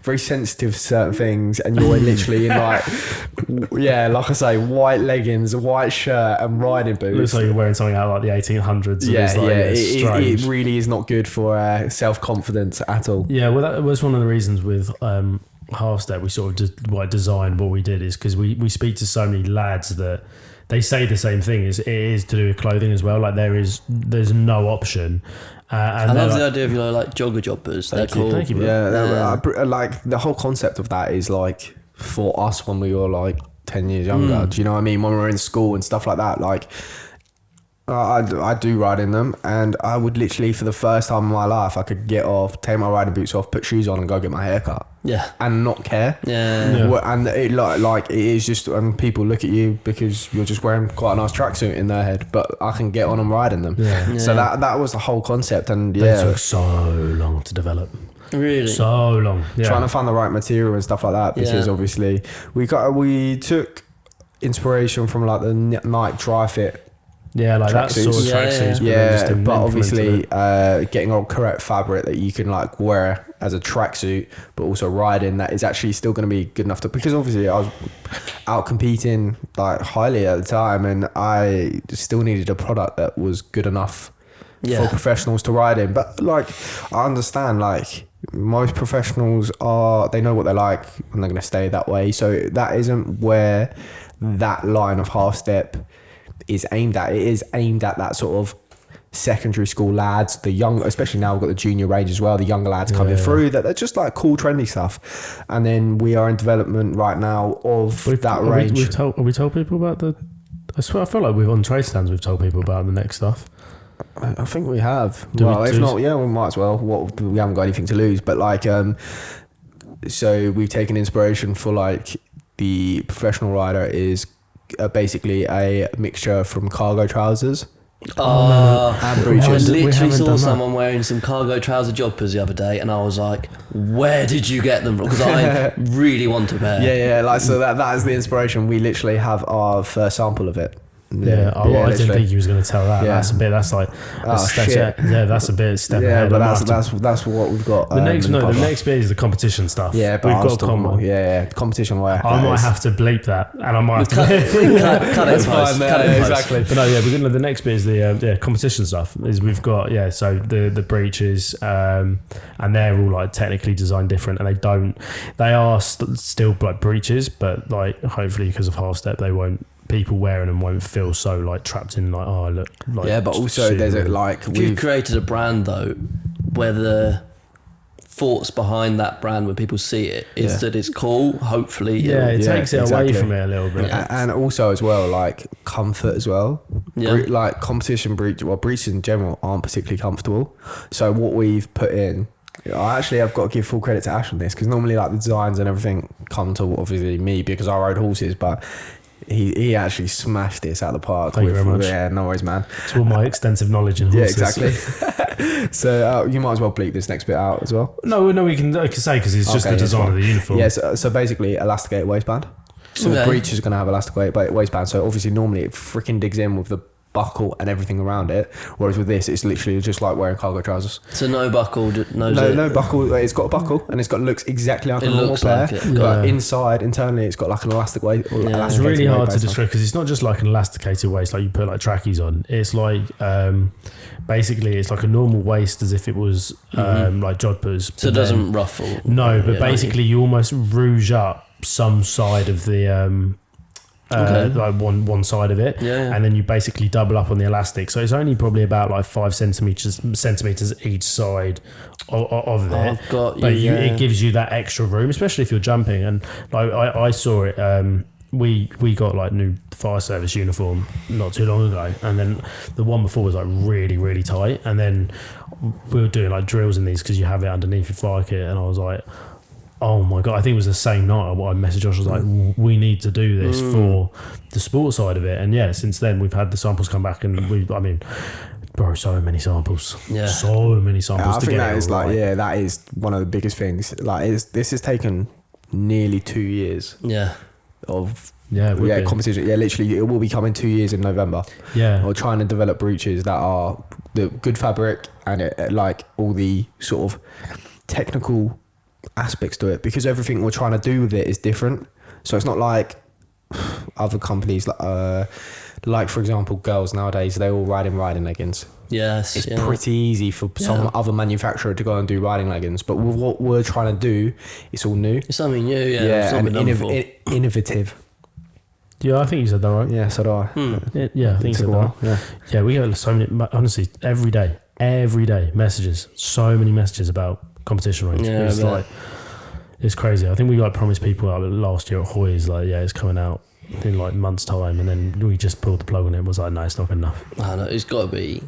very sensitive to certain things, and you're literally in like like I say, white leggings, a white shirt, and riding boots. Looks like you're wearing something out of like the 1800s. It really is not good for self-confidence at all. Yeah, well, that was one of the reasons with Hickstead we sort of designed what we did, is because we speak to so many lads that they say the same thing, is it is to do with clothing as well. Like there's no option. And I love the idea of like jogger jobbers. They're cool. Thank you, like the whole concept of that is like for us when we were like 10 years younger. Do you know what I mean? When we were in school and stuff like that, like I do ride in them, and I would literally, for the first time in my life, I could get off, take my riding boots off, put shoes on, and go get my hair cut. Yeah, and not care. Yeah. And it like it is just, and people look at you because you're just wearing quite a nice tracksuit in their head, but I can get on and ride in them. Yeah. So that was the whole concept, and they took so long to develop. Really, so long. Yeah. Trying to find the right material and stuff like that, because obviously we took inspiration from like the Nike Dry Fit. Yeah, like that sort of tracksuits. Yeah, but obviously getting a correct fabric that you can like wear as a tracksuit, but also ride in, that is actually still going to be good enough to, because obviously I was out competing like highly at the time, and I still needed a product that was good enough for professionals to ride in. But like, I understand, like most professionals they know what they like and they're going to stay that way. So that isn't where that line of half step is aimed at. It is aimed at that sort of secondary school lads, the young, especially now we've got the junior range as well, the younger lads coming through, that they're just like cool trendy stuff. And then we are in development right now of that range. Have we told people about I feel like we've on trade stands, we've told people about the next stuff. I think we have. Do well, we if do- not, yeah, we might as well. We haven't got anything to lose. But like, so we've taken inspiration for like the professional rider is basically a mixture from cargo trousers. And And breeches. I We literally haven't saw done that. someone wearing some cargo trouser joggers the other day, and I was like, "Where did you get them from?" Because I really want a pair. Yeah, like so that is the inspiration. We literally have our first sample of it. I didn't literally. think you was going to tell that. Yeah. That's like Oh, a step, shit. yeah, that's a bit step Yeah, ahead. but I might have to- that's what we've got. the next in the pipeline. next bit is the competition stuff. Yeah, but we've I was got talking about, competition where I might have to bleep that, and I might have to. Cut it That's in post. fine, Cut it in post. exactly. But no, yeah, we're gonna. The next bit is the competition stuff. Is we've got so the breeches, and they're all like technically designed different, and they are still like breeches, but like hopefully because of half step, they won't. People wearing them won't feel so like trapped in like I look like Yeah, but also there's a like You've created a brand though, where the thoughts behind that brand when people see it is that it's cool. Hopefully, it takes it away exactly. from it a little bit. and also as well like comfort as well. Yeah. Like competition breeches in general aren't particularly comfortable. So what we've put in. I've got to give full credit to Ash on this because normally like the designs and everything come to obviously me because I rode horses, but he actually smashed this out of the park. Thank you very much. Yeah, no worries, man. It's all my extensive knowledge in horses. Yeah, exactly. So you might as well bleep this next bit out as well. No, we can say because it's just Okay, the that's design fine. of the uniform. Yeah, so basically elasticated waistband. So the Okay. breech is going to have elasticated waistband. So obviously normally it freaking digs in with the buckle and everything around it. Whereas with this, it's literally just like wearing cargo trousers. So no buckle, No buckle. It's got a buckle and it's got looks exactly like a normal looks pair. like it. But Yeah. internally, it's got like an elastic waist. It's really hard to describe because it's not just like an elasticated waist like you put like trackies on. It's like basically it's like a normal waist as if it was like jodhpurs. So it doesn't ruffle. No, but Yeah, basically you almost rouge up some side of the like one side of it, Yeah. and then you basically double up on the elastic. So it's only probably about like 5 centimeters each side of it. I've got you, but yeah. it gives you that extra room, especially if you're jumping. And like I saw it. We got like new fire service uniform not too long ago, and then the one before was like really really tight, and then we were doing like drills in these because you have it underneath your fire kit, and I was like, oh my god, I think it was the same night I messaged Josh, I was like, we need to do this for the sport side of it. And yeah, since then we've had the samples come back, and bro, so many samples. Yeah. So many samples I to think get that it is right. like that is one of the biggest things. Like this has taken nearly 2 years Yeah. of it would be. competition. Yeah, literally, it will be coming 2 years in November. Yeah. We're trying to develop breeches that are the good fabric and like all the sort of technical aspects to it, because everything we're trying to do with it is different. So it's not like other companies like for example girls nowadays, they all ride in riding leggings. Yes. It's pretty easy for some other manufacturer to go and do riding leggings, but with what we're trying to do, it's all new. It's something new. Yeah. It's not and been done before. innovative. Yeah, I think you said that right. Yeah, so do I. Yeah, I think you said that right. Yeah. Yeah, we get so many, honestly, every day messages, so many messages about competition range. Yeah, It's I bet. like, it's crazy. I think we like promised people last year at Hoy's, like, yeah, it's coming out in like months time, and then we just pulled the plug on it and was like, no, it's not good enough. I know, it's got to be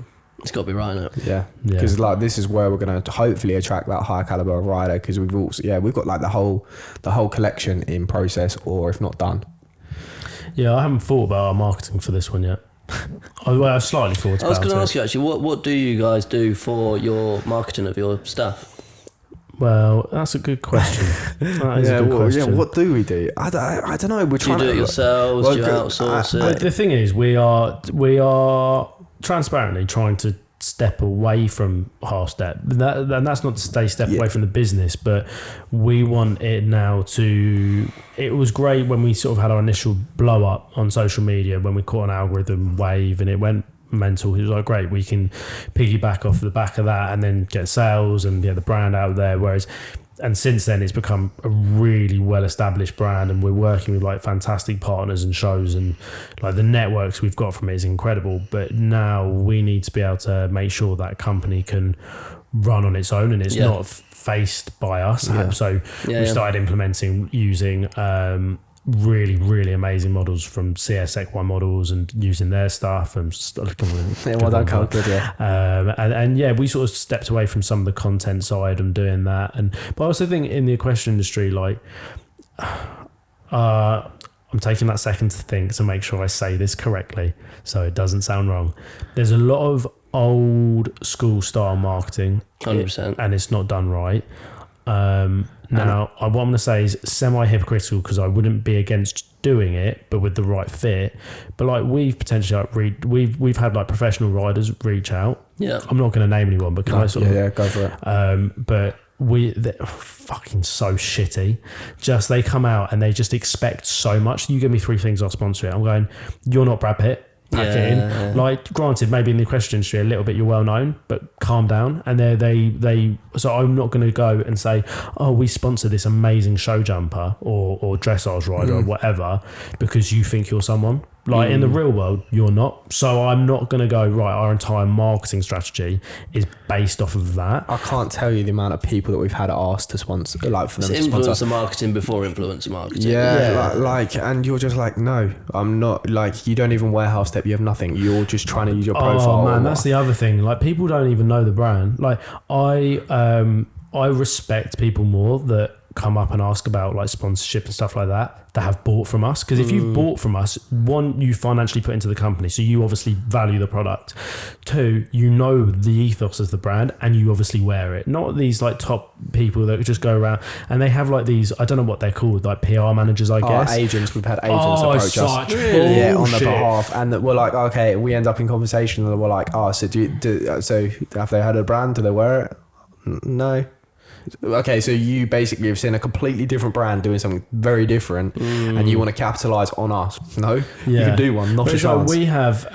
right now. Yeah, because like this is where we're going to hopefully attract that high caliber of rider, because we've got like the whole collection in process, or if not done. Yeah, I haven't thought about our marketing for this one yet. I've slightly thought about it. I was going to ask you actually, what do you guys do for your marketing of your stuff? Well, that's a good question. That is a good question. Yeah, what do we do? I don't know. We're Do you trying do it to yourselves? Do you outsource it? The thing is, we are transparently trying to step away from half step. And that's not to step away from the business, but we want it now to. It was great when we sort of had our initial blow up on social media, when we caught an algorithm wave and it went mental. It was like, great, we can piggyback off the back of that and then get sales and the brand out there. And since then it's become a really well established brand, and we're working with like fantastic partners and shows, and like the networks we've got from it is incredible. But now we need to be able to make sure that company can run on its own and it's not faced by us. So we started implementing using really, really amazing models from CS Equine Models and using their stuff and and yeah, we sort of stepped away from some of the content side and doing that. But I also think in the equestrian industry, like, I'm taking that second to think to make sure I say this correctly so it doesn't sound wrong. There's a lot of old school style marketing 100%. and it's not done right. Now, what I'm going to say is semi-hypocritical because I wouldn't be against doing it, but with the right fit. But like we've potentially we've had like professional riders reach out. Yeah, I'm not going to name anyone, but can I sort of go for it. But they're fucking so shitty. Just they come out and they just expect so much. You give me 3 things, I'll sponsor it. I'm going, you're not Brad Pitt. Pack it in. Like, granted, maybe in the equestrian industry a little bit you're well known, but calm down. And they so I'm not going to go and say, oh, we sponsor this amazing Showjumper or dressage rider or whatever because you think you're someone. Like in the real world, you're not. So I'm not going to go, right, our entire marketing strategy is based off of that. I can't tell you the amount of people that we've had asked to sponsor, like for them to sponsor. Influencer marketing before influencer marketing. Yeah. Like, and you're just like, no, I'm not. Like, you don't even wear half step. You have nothing. You're just trying to use your profile. Oh man, that's the other thing. Like, people don't even know the brand. Like, I respect people more that come up and ask about like sponsorship and stuff like that have bought from us, because if you've bought from us, 1, you financially put into the company, so you obviously value the product. 2, you know the ethos of the brand and you obviously wear it. Not these like top people that just go around and they have like these, I don't know what they're called, like PR managers, I guess. Agents. We've had agents approach us. Really? Yeah, on their behalf, and that we're like, okay, we end up in conversation and we're like, oh, so so have they had a brand? Do they wear it? No. Okay, so you basically have seen a completely different brand doing something very different, and you want to capitalize on us. No, you can do one. Not a chance. We have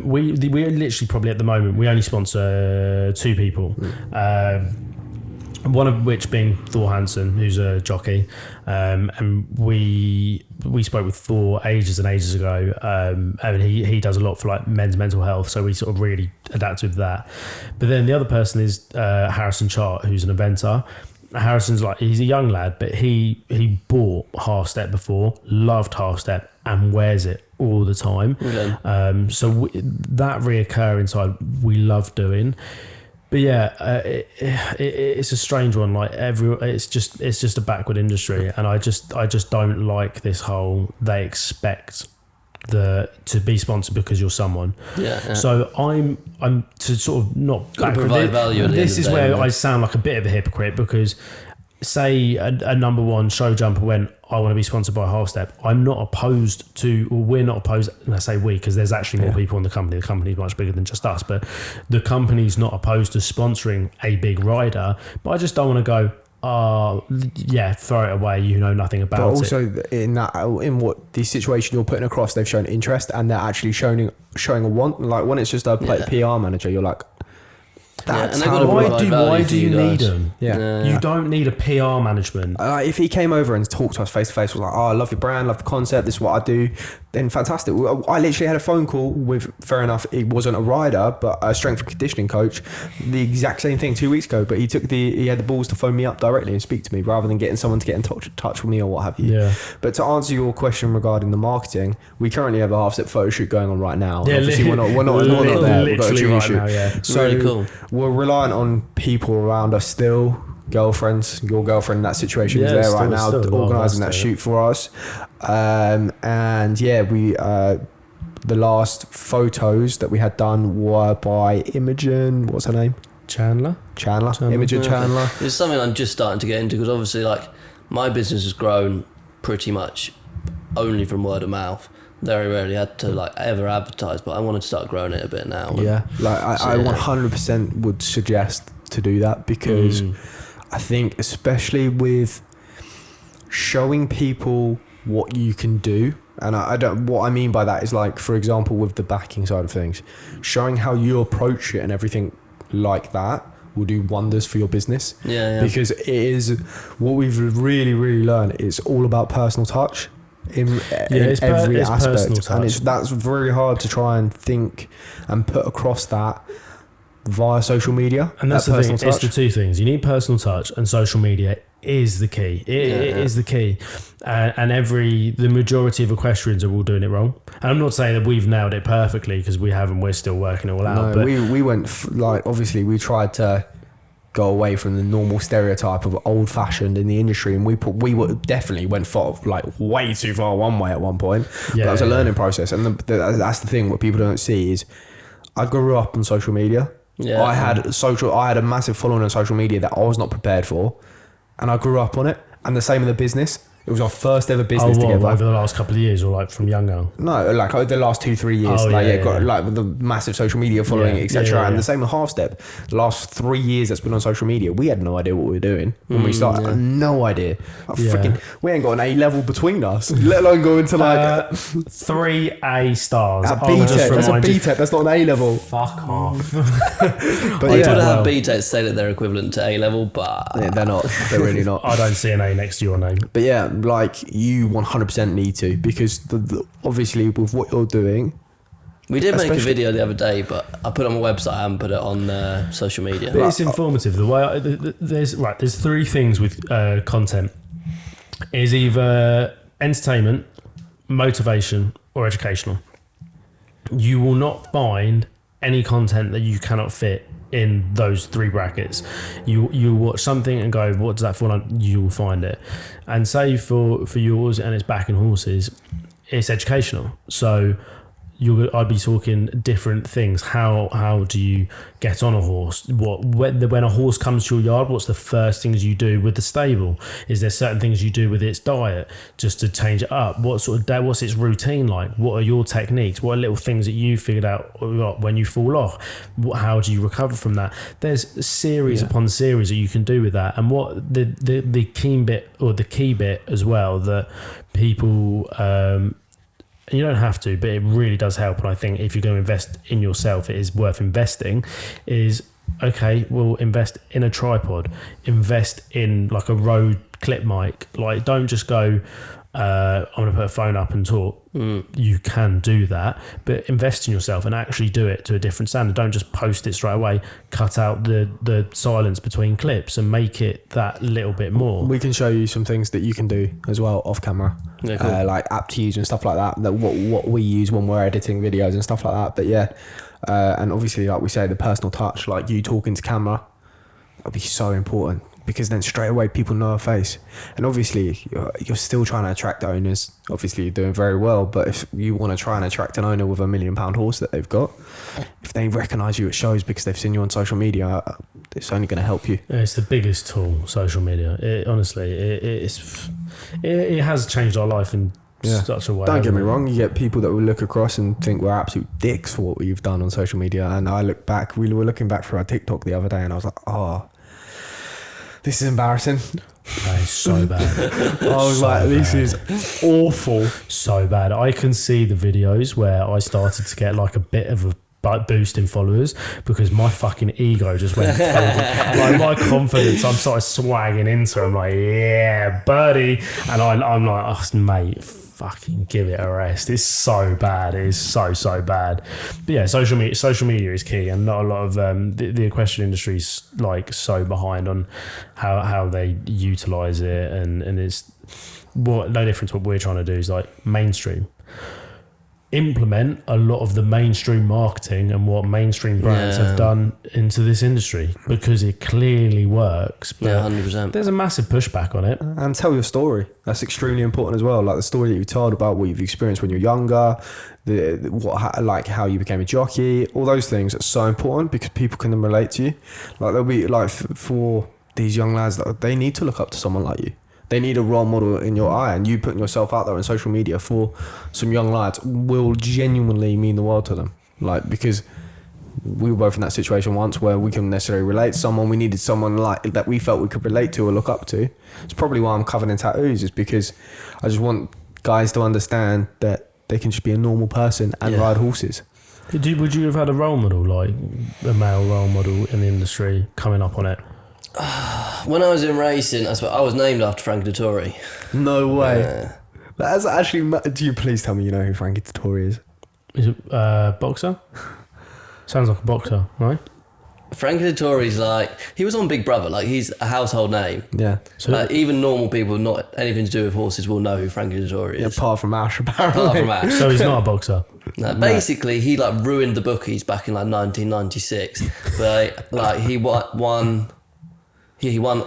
we literally probably at the moment we only sponsor 2 people. One of which being Thor Hansen, who's a jockey, and we spoke with Thor ages and ages ago, and he does a lot for like men's mental health, so we sort of really adapt with that. But then the other person is Harrison Chart, who's an eventer. Harrison's like, he's a young lad, but he bought Half Step before, loved Half Step, and wears it all the time. Okay. So that reoccurring side we love doing. But yeah, it's a strange one. Like it's just a backward industry, and I just don't like this whole they expect to be sponsored because you're someone. Yeah. So I'm to sort of not provide value. This is where I sound like a bit of a hypocrite, because say a number one Showjumper went, I want to be sponsored by Half Step. I'm not opposed to, or we're not opposed, and I say we because there's actually more people in the company. The company's much bigger than just us, but the company's not opposed to sponsoring a big rider. But I just don't want to go, throw it away. You know nothing about it. But also in what the situation you're putting across, they've shown interest and they're actually showing a want. Like when it's just a PR manager, you're like, that's why do you need them? Yeah. You don't need a PR management. If he came over and talked to us face to face, was like, I love your brand, love the concept, this is what I do, then fantastic. I literally had a phone call with, fair enough, it wasn't a rider, but a strength and conditioning coach, the exact same thing 2 weeks ago, but he had the balls to phone me up directly and speak to me rather than getting someone to get in touch with me or what have you. Yeah. But to answer your question regarding the marketing, we currently have a Half Step photo shoot going on right now. Yeah, obviously we're not there. We've got a junior shoot. Now, yeah. So really cool. We're reliant on people around us still. Girlfriends, your girlfriend in that situation is there right now organising that shoot for us. And yeah, we the last photos that we had done were by Imogen, what's her name? Chandler. Imogen Chandler. It's something I'm just starting to get into, because obviously like my business has grown pretty much only from word of mouth. Very rarely had to like ever advertise, but I wanted to start growing it a bit now. Yeah, like I 100% would suggest to do that, because I think especially with showing people what you can do, and I don't, what I mean by that is like, for example, with the backing side of things, showing how you approach it and everything like that will do wonders for your business. Yeah. Because it is what we've really learned. It's all about personal touch in every aspect, and that's very hard to try and think and put across that via social media. And that's the thing. It's the two things. You need personal touch, and social media is the key. It is the key. And the majority of equestrians are all doing it wrong. And I'm not saying that we've nailed it perfectly, because we haven't. We're still working it all out. No, but we went obviously we tried to go away from the normal stereotype of old fashioned in the industry, and we definitely went way too far one way at one point. That was a learning process, and that's the thing. What people don't see is I grew up on social media. I had a massive following on social media that I was not prepared for, and I grew up on it. And the same in the business. It was our first ever business together. Over the last couple of years, or like from younger? No, like over the last 2-3 years. Got like with the massive social media following, etc. And the same with Half Step. The last 3 years that's been on social media, we had no idea what we were doing when we started. No idea. We ain't got an A level between us, let alone go into like 3 A stars. That's a B-Tech. That's not an A level. Fuck off. But people that have B-Tech say that they're equivalent to A level, but they're not. They're really not. I don't see an A next to your name. But yeah, like you 100% need to, because obviously with what you're doing. We did make a video the other day, but I put it on my website and put it on social media. But it's informative. The way there's 3 things with content. Is either entertainment, motivation, or educational. You will not find any content that you cannot fit in those 3 brackets. You watch something and go, what does that fall on? You will find it. And say for yours, and it's backing horses, it's educational. So I'd be talking different things. How do you get on a horse? When a horse comes to your yard, what's the first things you do with the stable? Is there certain things you do with its diet just to change it up? What's its routine like? What are your techniques? What are little things that you figured out when you fall off? How do you recover from that? There's series upon series that you can do with that. And what the key bit, or the key bit as well, that people you don't have to, but it really does help. And I think if you're going to invest in yourself, it is worth investing. Invest in a tripod, invest in like a Rode clip mic. Like, don't just go, I'm going to put a phone up and talk. You can do that, but invest in yourself and actually do it to a different standard. Don't just post it straight away. Cut out the silence between clips and make it that little bit more. We can show you some things that you can do as well off camera. Yeah, cool. Like app to use and stuff like that. What we use when we're editing videos and stuff like that. But yeah, and obviously, like we say, the personal touch, like you talking to camera, that'll be so important, because then straight away people know a face. And obviously you're still trying to attract owners. Obviously you're doing very well, but if you want to try and attract an owner with £1 million horse that they've got, if they recognise you at shows because they've seen you on social media, it's only going to help you. It's the biggest tool, social media. It has changed our life in such a way. Don't get me wrong, you get people that will look across and think we're absolute dicks for what we've done on social media. And I look back, we were looking back through our TikTok the other day, and I was like, this is embarrassing. That is so bad. I was this is awful. So bad. I can see the videos where I started to get like a bit of a boost in followers because my fucking ego just went like my confidence, I'm sort of swagging into it. I'm like, yeah, buddy. And I'm like, oh, mate, fucking give it a rest. It's so bad. It is so bad. But yeah, social media is key, and not a lot of the equestrian industry is like so behind on how they utilize it, and it's no difference. What we're trying to do is like mainstream. Implement a lot of the mainstream marketing and what mainstream brands have done into this industry, because it clearly works. But 100%. There's a massive pushback on it. And tell your story. That's extremely important as well. Like the story that you told about what you've experienced when you're younger, how you became a jockey, all those things are so important because people can then relate to you. Like they'll be like for these young lads, they need to look up to someone like you. They need a role model in your eye, and you putting yourself out there on social media for some young lads will genuinely mean the world to them. Like, because we were both in that situation once where we couldn't necessarily relate to someone. We needed someone like that we felt we could relate to or look up to. It's probably why I'm covered in tattoos, is because I just want guys to understand that they can just be a normal person and ride horses. Would you have had a role model, like a male role model in the industry coming up on it? When I was in racing, I was named after Frankie Dettori. No way. That's actually... Do you please tell me you know who Frankie Dettori is? Is it boxer? Sounds like a boxer, right? Frankie Dettori's like, he was on Big Brother, like he's a household name. Yeah. So even normal people, not anything to do with horses, will know who Frankie Dettori is. Yeah, apart from Ash, apparently. Apart from Ash. So he's not a boxer. No, basically, he like ruined the bookies back in like 1996. But like he won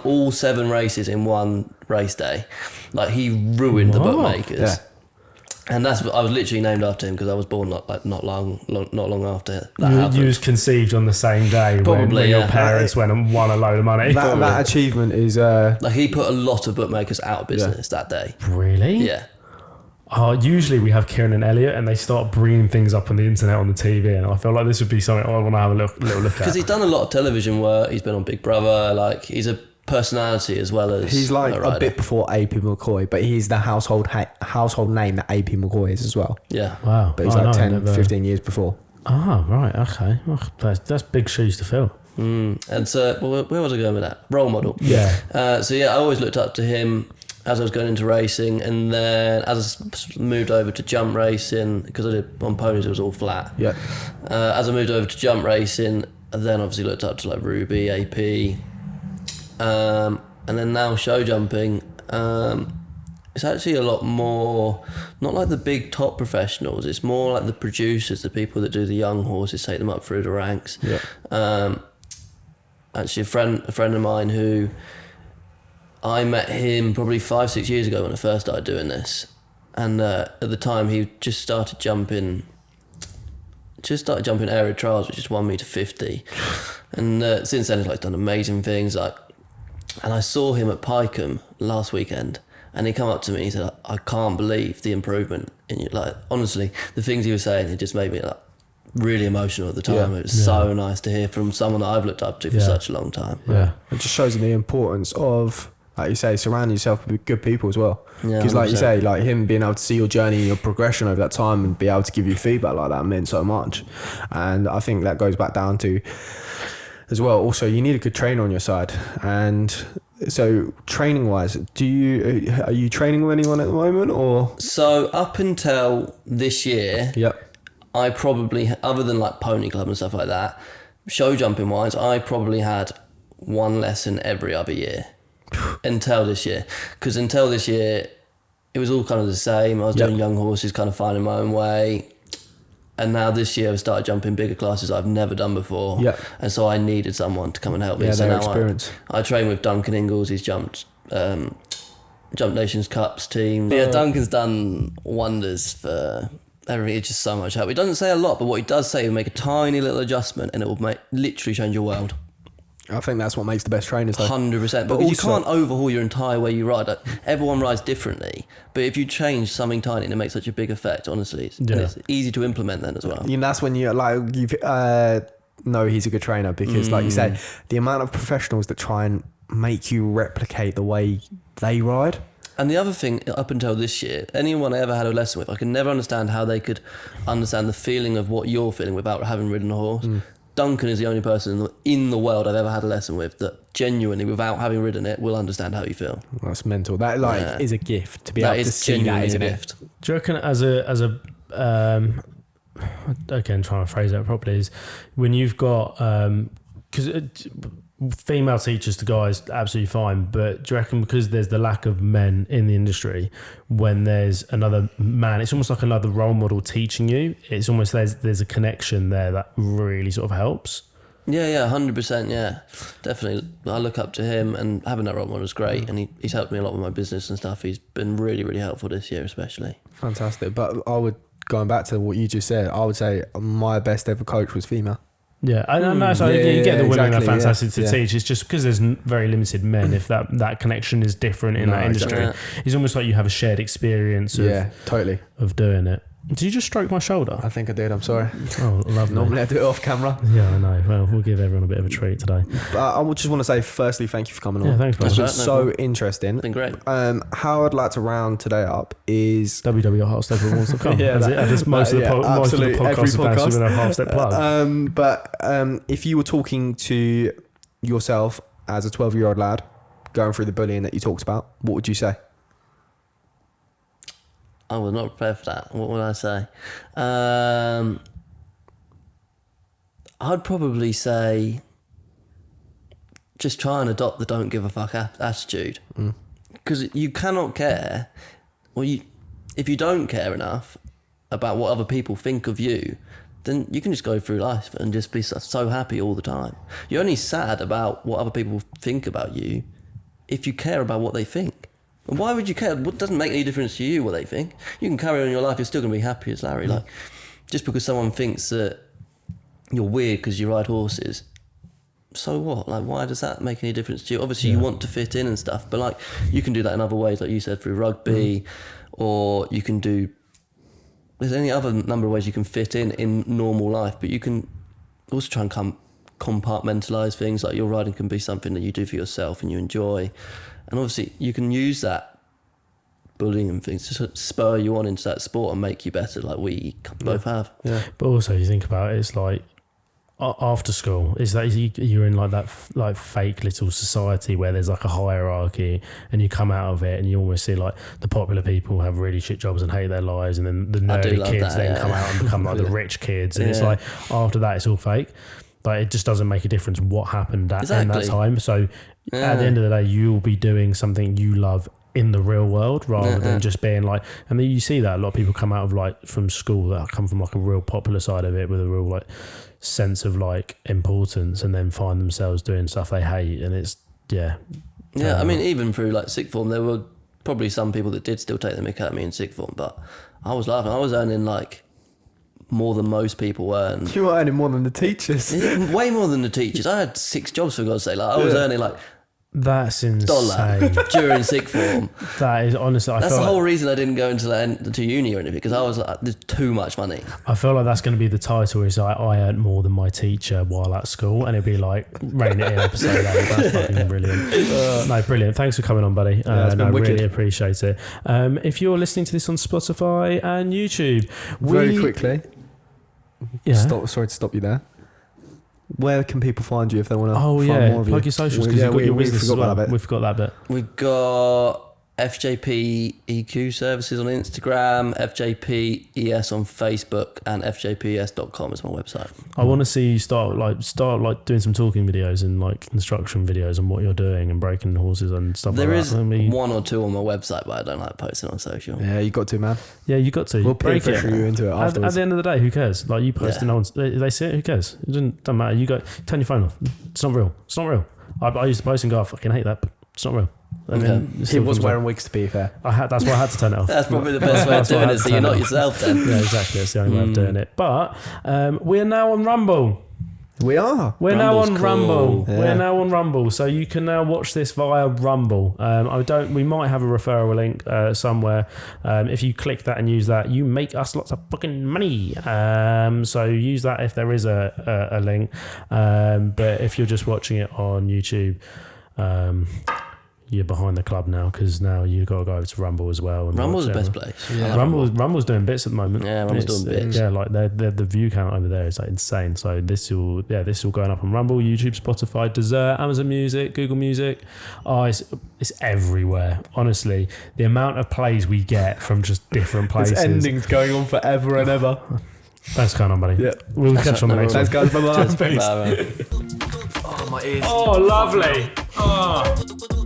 all 7 races in one race day. Like he ruined the bookmakers. Yeah. And that's what I was literally named after him because I was born not long after that happened. You was conceived on the same day Probably, when your parents went and won a load of money. That achievement is... like he put a lot of bookmakers out of business that day. Really? Yeah. Usually we have Kieran and Elliot and they start bringing things up on the internet on the TV, and I feel like this would be something I want to have a little look at. Because he's done a lot of television work. He's been on Big Brother. Like he's a personality as well as he's like a bit before AP McCoy, but he's the household name that AP McCoy is as well. Yeah. Wow. But he's like 10, 15 years before. Ah, right. Okay. Oh, that's big shoes to fill. And so, where was I going with that? Role model. Yeah. So yeah, I always looked up to him as I was going into racing, and then as I moved over to jump racing, because I did on ponies, it was all flat. Yeah. As I moved over to jump racing, I then obviously looked up to like Ruby, AP, and then now show jumping. It's actually a lot more, not like the big top professionals. It's more like the producers, the people that do the young horses, take them up through the ranks. Yeah. Actually, a friend of mine who I met him probably 5-6 years ago when I first started doing this, and at the time he just started jumping area trials, which just won me to 50, and since then he's like done amazing things. Like, and I saw him at Pycombe last weekend, and he come up to me and he said, "I can't believe the improvement in you." Like honestly, the things he was saying, it just made me like really emotional at the time. It was so nice to hear from someone that I've looked up to for such a long time. Yeah, it just shows the importance of, like you say, surrounding yourself with good people as well. Because like you say, like him being able to see your journey, your progression over that time, and be able to give you feedback like that meant so much. And I think that goes back down to, as well, also you need a good trainer on your side. And so training wise, are you training with anyone at the moment, or? So up until this year, Yep. I probably, other than like pony club and stuff like that, show jumping wise, I probably had one lesson every other year. Until this year, because until this year it was all kind of the same. I was doing young horses, kind of finding my own way, and now this year I've started jumping bigger classes I've never done before. And so I needed someone to come and help me. So their now experience. I train with Duncan Ingalls. He's jumped Jump Nations Cups team. Yeah, Duncan's done wonders for everything. It's just so much help. He doesn't say a lot, but what he does say, he'll make a tiny little adjustment and it will literally change your world. I think that's what makes the best trainers, though. 100%. Because you can't overhaul your entire way you ride. Like, everyone rides differently, but if you change something tiny, it makes such a big effect. Honestly, and it's easy to implement then as well. And that's when you know he's a good trainer, because, like you say, the amount of professionals that try and make you replicate the way they ride. And the other thing, up until this year, anyone I ever had a lesson with, I could never understand how they could understand the feeling of what you're feeling without having ridden a horse. Duncan is the only person in the world I've ever had a lesson with that genuinely, without having ridden it, will understand how you feel. That's mental. That is a gift to be That able to is see that, genuinely isn't a it? gift. Do you reckon again, trying to phrase that properly, is when you've got, because female teachers to guys, absolutely fine, but do you reckon because there's the lack of men in the industry, when there's another man, it's almost like another role model teaching you, it's almost there's a connection there that really sort of helps? Yeah, 100%, yeah. Definitely. I look up to him, and having that role model is great, and he's helped me a lot with my business and stuff. He's been really, really helpful this year especially. Fantastic. But going back to what you just said, I would say my best ever coach was female. Yeah, I know. So you get the women are fantastic to teach. It's just because there's very limited men. If that connection is different in that industry, it's almost like you have a shared experience. Totally. Of doing it. Did you just stroke my shoulder? I think I did. I'm sorry. Oh, lovely. Normally I do it off camera. Yeah, I know. Well, we'll give everyone a bit of a treat today. I just want to say, firstly, thank you for coming on. Yeah, thanks, It's bro. been so interesting. It's been great. How I'd like to round today up is www.halfstepperwards.com. Most of the podcasts are going to have half-step plug. But if you were talking to yourself as a 12-year-old lad going through the bullying that you talked about, what would you say? I was not prepared for that. What would I say? I'd probably say just try and adopt the don't give a fuck attitude. Because you cannot care, if you don't care enough about what other people think of you, then you can just go through life and just be so happy all the time. You're only sad about what other people think about you if you care about what they think. And why would you care? It doesn't make any difference to you what they think. You can carry on in your life, you're still going to be happy as Larry. Like, just because someone thinks that you're weird because you ride horses, so what? Like, why does that make any difference to you? Obviously, you want to fit in and stuff, but like, you can do that in other ways, like you said, through rugby, or you can do. There's any other number of ways you can fit in normal life, but you can also try and compartmentalise things. Like, your riding can be something that you do for yourself and you enjoy, and obviously you can use that bullying and things to sort of spur you on into that sport and make you better, like we both have. Yeah. But also, you think about it, it's like, after school, is that you're in like that like fake little society where there's like a hierarchy, and you come out of it and you almost see like the popular people have really shit jobs and hate their lives, and then the nerdy kids come out and become like the rich kids, and it's like after that it's all fake. Like, it just doesn't make a difference what happened in that time. So at the end of the day, you'll be doing something you love in the real world rather than just being like, and then you see that a lot of people come out of like from school that come from like a real popular side of it with a real like sense of like importance, and then find themselves doing stuff they hate, and it's I mean, even through like sixth form, there were probably some people that did still take the mick out of me in sixth form, but I was laughing. I was earning like more than most people earn. You were earning more than the teachers. Way more than the teachers. I had 6 jobs, for God's sake. Like, I was earning like that's insane $1 during sixth form. That is honestly. That's the whole reason I didn't go into uni or anything, because I was like, there's too much money. I feel like that's going to be the title. Is like, I earned more than my teacher while at school, and it'd be like Rein It In episode 8. That's fucking brilliant. No, brilliant. Thanks for coming on, buddy. I really appreciate it. If you're listening to this on Spotify and YouTube, very quickly. Sorry to stop you there. Where can people find you if they want to find more of you? Plug your socials, because you've got your business as well. We forgot that bit. We've got FJP Equine Services on Instagram, FJP ES on Facebook, and FJPES.com is my website. I want to see you start doing some talking videos and like instruction videos on what you're doing and breaking horses and stuff there like that. There is 1 or 2 on my website, but I don't like posting on social. Yeah, you got to, man. Yeah, you got to. We'll pressure you into it afterwards. At the end of the day, who cares? Like, you post and they see it, who cares? It doesn't matter. You turn your phone off. It's not real. It's not real. I used to post and go, I fucking hate that, but it's not real. He was wearing wigs, to be fair. That's why I had to turn it off. That's probably the best way of doing it, so you're not yourself then. Yeah, exactly. That's the only way of doing it. But we're now on Rumble. We are. We're now on cool. Rumble. Yeah. We're now on Rumble, so you can now watch this via Rumble. We might have a referral link somewhere. If you click that and use that, you make us lots of fucking money. So use that if there is a link. But if you're just watching it on YouTube, you're behind the club now, because now you've got to go over to Rumble as well. And Rumble's the best place. Yeah. Rumble's doing bits at the moment. Yeah, Rumble's doing bits. Yeah, like the view count over there is like insane. So this will going up on Rumble, YouTube, Spotify, Dessert, Amazon Music, Google Music. Oh, it's everywhere. Honestly, the amount of plays we get from just different places. This ending's going on forever and ever. Thanks for coming on, buddy. Yeah. We'll catch you on the next one. Thanks, guys. Bye-bye. Bye. Oh, my ears. Oh, lovely. Oh.